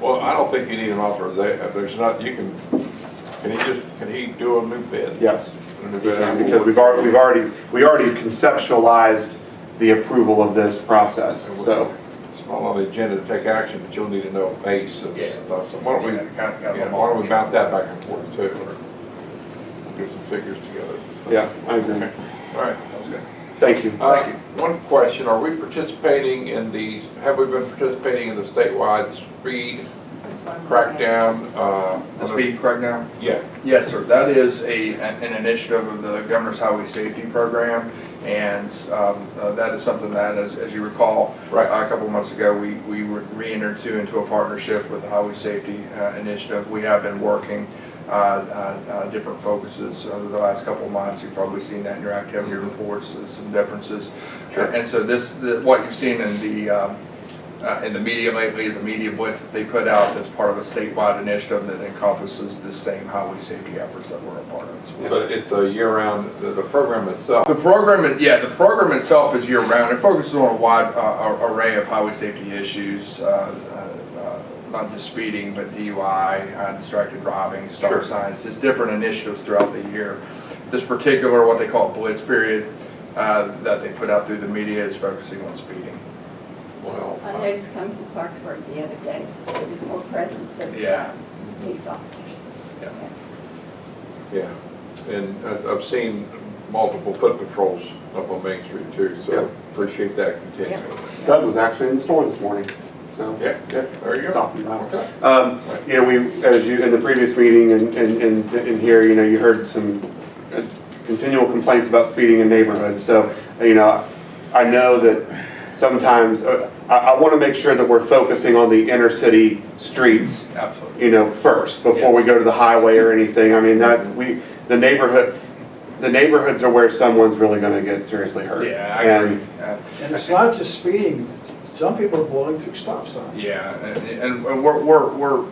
Well, I don't think you need an authorization. There's not, you can he do a new bid? Yes. A new bid Yeah, because we already conceptualized the approval of this process, so. It's not on the agenda to take action, but you'll need to know a base of stuff. So why don't we, why don't we mount that back and forth too? We'll get some figures together. Yeah, I agree. Okay. All right, sounds good. Thank you. Thank you. One question, are we participating in the, have we been participating in the statewide speed crackdown? The speed crackdown? Yeah. Yes, sir. That is an initiative of the Governor's Highway Safety Program, and that is something that, as you recall, right, a couple of months ago, we re-entered into a partnership with the Highway Safety Initiative. We have been working different focuses over the last couple of months. You've probably seen that in your activity reports, some differences. Sure. And so what you've seen in the media lately is a media blitz that they put out that's part of a statewide initiative that encompasses the same highway safety efforts that we're a part of as well. But it's a year-round, the program itself. The program itself is year-round. It focuses on a wide array of highway safety issues, not just speeding, but DUI, distracted driving, stop signs, just different initiatives throughout the year. This particular, what they call blitz period, that they put out through the media is focusing on speeding. Well, I noticed coming from Clarksburg the other day, there was more presence of police officers. Yeah, and I've seen multiple foot patrols up on Main Street too, so appreciate that continuing. Doug was actually in the store this morning, so. Yeah, there you go. Stopping by. You know, we, as you, in the previous meeting and in here, you know, you heard some continual complaints about speeding in neighborhoods. So, you know, I know that sometimes, I want to make sure that we're focusing on the inner city streets, absolutely, you know, first, before we go to the highway or anything. I mean, the neighborhoods are where someone's really going to get seriously hurt. Yeah, I agree. And it's not just speeding, some people are blowing through stop signs. Yeah, and we're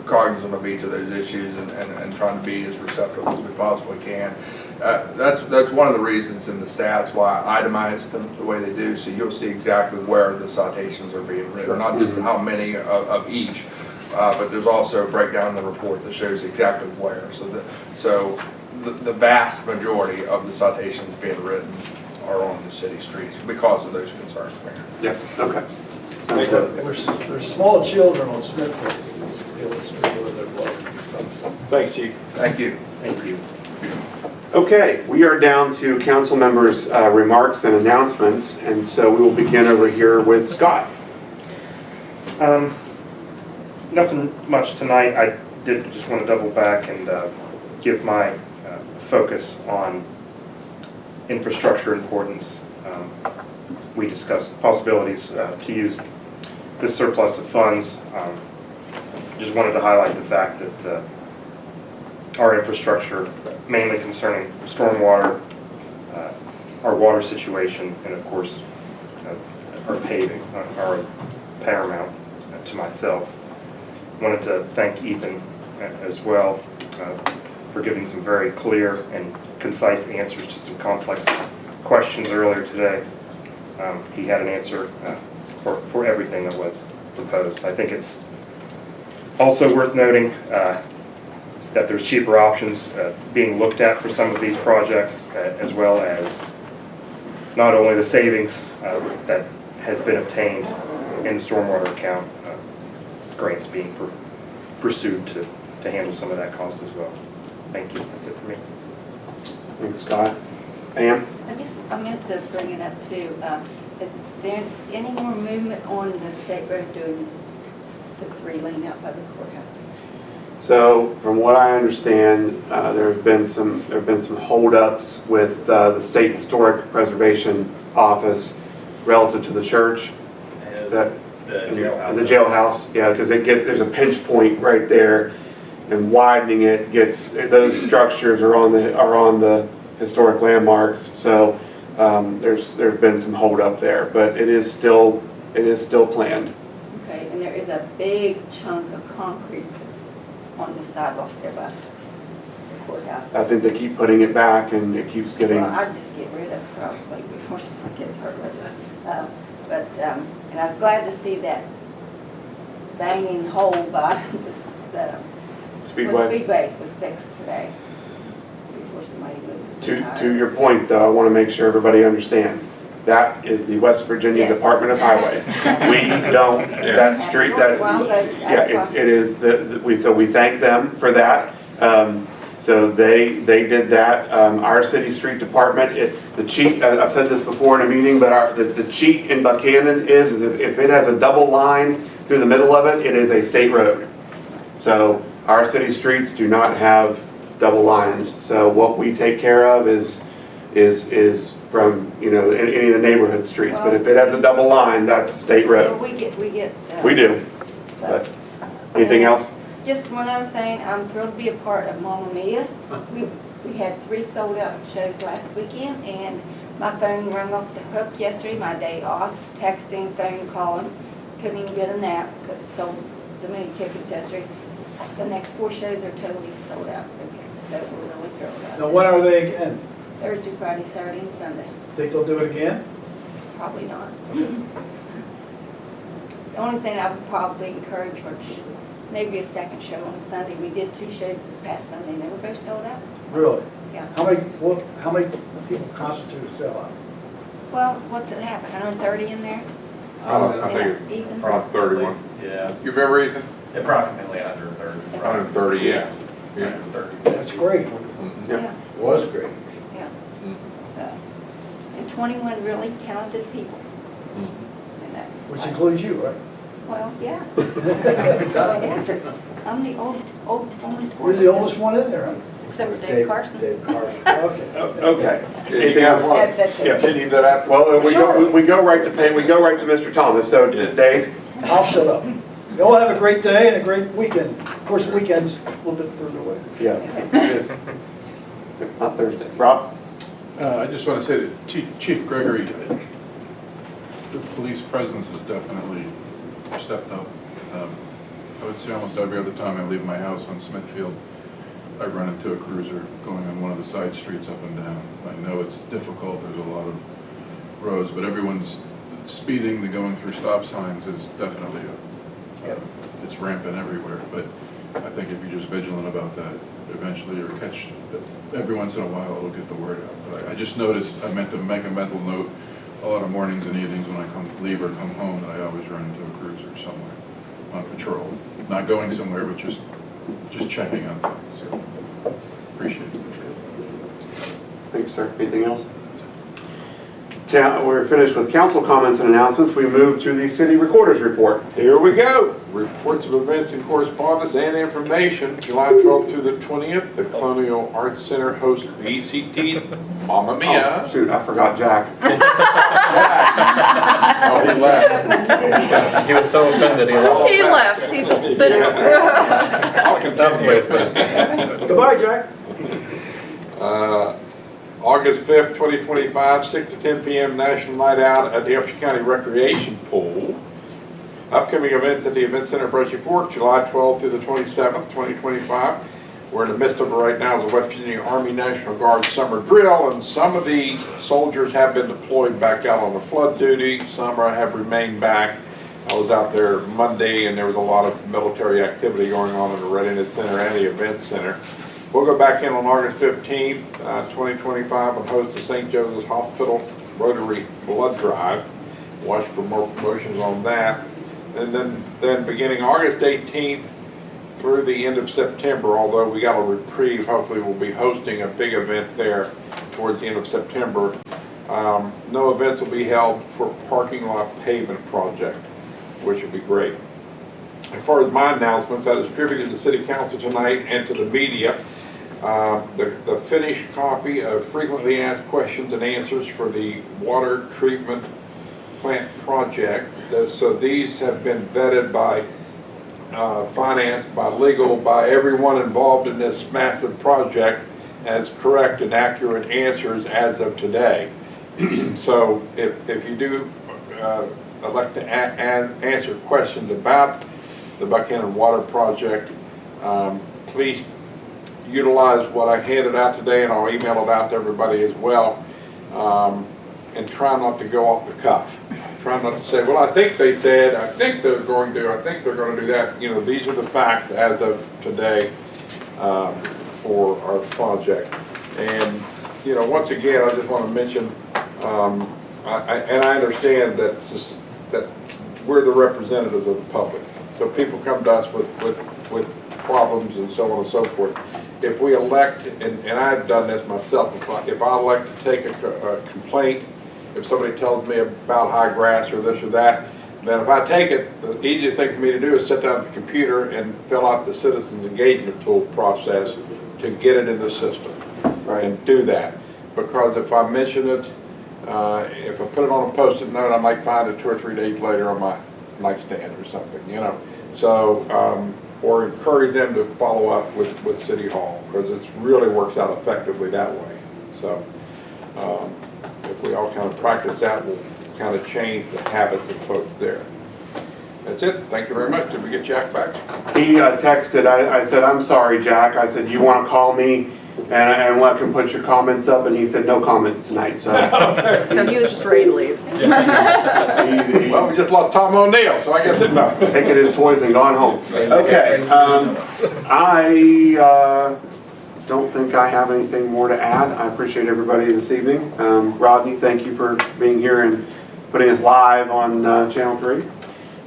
cognizant of each of those issues and trying to be as receptive as we possibly can. That's one of the reasons in the stats why I itemize them the way they do, so you'll see exactly where the citations are being written, not just how many of each, but there's also a breakdown in the report that shows exactly where. So the vast majority of the citations being written are on the city streets because of those concerns, Mayor. Yeah, okay. Sounds good. There's small children on Smithfield where they're blowing. Thanks, Chief. Thank you. Thank you. Okay, we are down to council members' remarks and announcements, and so we will begin over here with Scott. Nothing much tonight. I did just want to double back and give my focus on infrastructure importance. We discussed possibilities to use this surplus of funds. Just wanted to highlight the fact that our infrastructure, mainly concerning stormwater, our water situation, and of course our paving, are paramount to myself. Wanted to thank Ethan as well for giving some very clear and concise answers to some complex questions earlier today. He had an answer for everything that was proposed. I think it's also worth noting that there's cheaper options being looked at for some of these projects, as well as not only the savings that has been obtained in the stormwater account, grants being pursued to handle some of that cost as well. Thank you. That's it for me. Thanks, Scott. Pam? I meant to bring it up too. Is there any more movement on the state road doing the 3-lane out by the courthouse? So, from what I understand, there have been some holdups with the State Historic Preservation Office relative to the church. Is that The jailhouse. the jailhouse? Yeah, because there's a pinch point right there, and widening it gets those structures are on the historic landmarks. So there's been some holdup there, but it is still planned. Okay, and there is a big chunk of concrete on the sidewalk there by the courthouse. I think they keep putting it back, and it keeps getting. Well, I'd just get rid of it probably before someone gets hurt with it. And I was glad to see that banging hole by the Speedway was fixed today before somebody moved. To your point, though, I want to make sure everybody understands. That is the West Virginia Yes. Department of Highways. We don't, that street, that, Well, yeah, it is, so we thank them for that. So they did that. Our city street department, the cheat, I've said this before in a meeting, but the cheat in Buckhannon is if it has a double line through the middle of it, it is a state road. So our city streets do not have double lines. So what we take care of is from, any of the neighborhood streets. But if it has a double line, that's state Well, road. we get. We do. But anything else? Just one other thing, I'm thrilled to be a part of Mamma Mia. We had 3 sold out shows last weekend, and my phone rang off the hook yesterday, my day off, texting, phone calling. Couldn't even get a nap because sold so many tickets yesterday. The next 4 shows are totally sold out. So we're really thrilled about it. Now, when are they again? Thursday, Friday, Saturday, and Sunday. Think they'll do it again? Probably not. The only thing I would probably encourage was maybe a second show on Sunday. We did 2 shows this past Sunday, and they were both sold out. Really? Yeah. How many people constitute a sellout? Well, what's it happen? 130 in there? I think Ethan? around 31. Yeah, You remember Ethan? approximately 130. 130, yeah. 130. That's great. Yeah. Was great. Yeah. And 21 really talented people. And that, Which includes you, right? well, yeah. Yes. I'm the old woman. You're the oldest one in there, huh? Except for Dave Carson. Dave Carson, okay. Okay. You Anything guys else? want That's to it. continue that after? Well, Sure. we go right to Mr. Thomas. So Dave? I'll shut up. Y'all have a great day and a great weekend. Of course, the weekend's a little bit further away. Yeah. It is. Not Thursday. Rob? I just want to say that Chief Gregory, the police presence has definitely stepped up. I would say almost every other time I leave my house on Smithfield, I run into a cruiser going on one of the side streets up and down. I know it's difficult, there's a lot of roads, but everyone's speeding, the going through stop signs is definitely, it's rampant everywhere. But I think if you're just vigilant about that, eventually, or every once in a while, it'll get the word out. But I just noticed, I meant to make a mental note, a lot of mornings and evenings when I leave or come home, that I always run into a cruiser somewhere on patrol. Not going somewhere, but just checking on things. So, appreciate it. Thanks, sir. Anything else? We're finished with council comments and announcements. We move to the city recorder's report. Here we go. Reports of events and correspondence and information. July 12th through the 20th, the Colonial Arts Center hosts VCT Mamma Mia. Oh, shoot, I forgot Jack. Oh, he left. He was so offended, he left. He left, he just bit it. I'll continue. Goodbye, Jack. August 5th, 2025, 6 to 10 p.m. National Night Out at the Upshur County Recreation Pool. Upcoming events at the Event Center, Brushy Fork, July 12th through the 27th, 2025. We're in the midst of it right now, the West Virginia Army National Guard Summer Drill, and some of the soldiers have been deployed back out on the flood duty. Some have remained back. I was out there Monday, and there was a lot of military activity going on in the Readiness Center and the Event Center. We'll go back in on August 15th, 2025, and host the St. Joseph's Hospital Rotary Blood Drive. Watch for more promotions on that. And then beginning August 18th through the end of September, although we got a reprieve, hopefully we'll be hosting a big event there towards the end of September. No events will be held for parking lot pavement project, which would be great. As far as my announcements, I distributed to City Council tonight and to the media the finished copy of frequently asked questions and answers for the water treatment plant project. So these have been vetted by finance, by legal, by everyone involved in this massive project as correct and accurate answers as of today. So if you do elect to answer questions about the Buckhannon Water Project, please utilize what I handed out today, and I'll email it out to everybody as well. And try not to go off the cuff. Try not to say, well, I think they said, I think they're going to, I think they're going to do that. You know, these are the facts as of today for our project. And, you know, once again, I just want to mention, I understand that we're the representatives of the public. So people come to us with problems and so on and so forth. If we elect, and I've done this myself, if I elect to take a complaint, if somebody tells me about high grass or this or that, then if I take it, the easiest thing for me to do is sit down at the computer and fill out the citizens engagement tool process to get it in the system. Right. And do that. Because if I mention it, if I put it on a post-it note, I might find it 2 or 3 days later on my nightstand or something, you know. So, or encourage them to follow up with City Hall, because it really works out effectively that way. So if we all kind of practice that, we'll kind of change the habits of folks there. That's it. Thank you very much. Did we get Jack back? He texted, I said, I'm sorry, Jack. I said, you want to call me and let him put your comments up? And he said, no comments tonight. So, okay. So he was just ready to leave. Well, we just lost Tom O'Neill, so I guess it's not. Taking his toys and gone home. Okay. I don't think I have anything more to add. I appreciate everybody this evening. Rodney, thank you for being here and putting us live on Channel 3.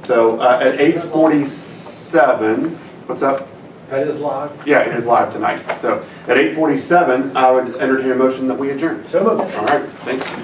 So at 8:47, what's up? That is live? Yeah, it is live tonight. So at 8:47, I would entertain a motion that we adjourn. So moved. All right, thank you.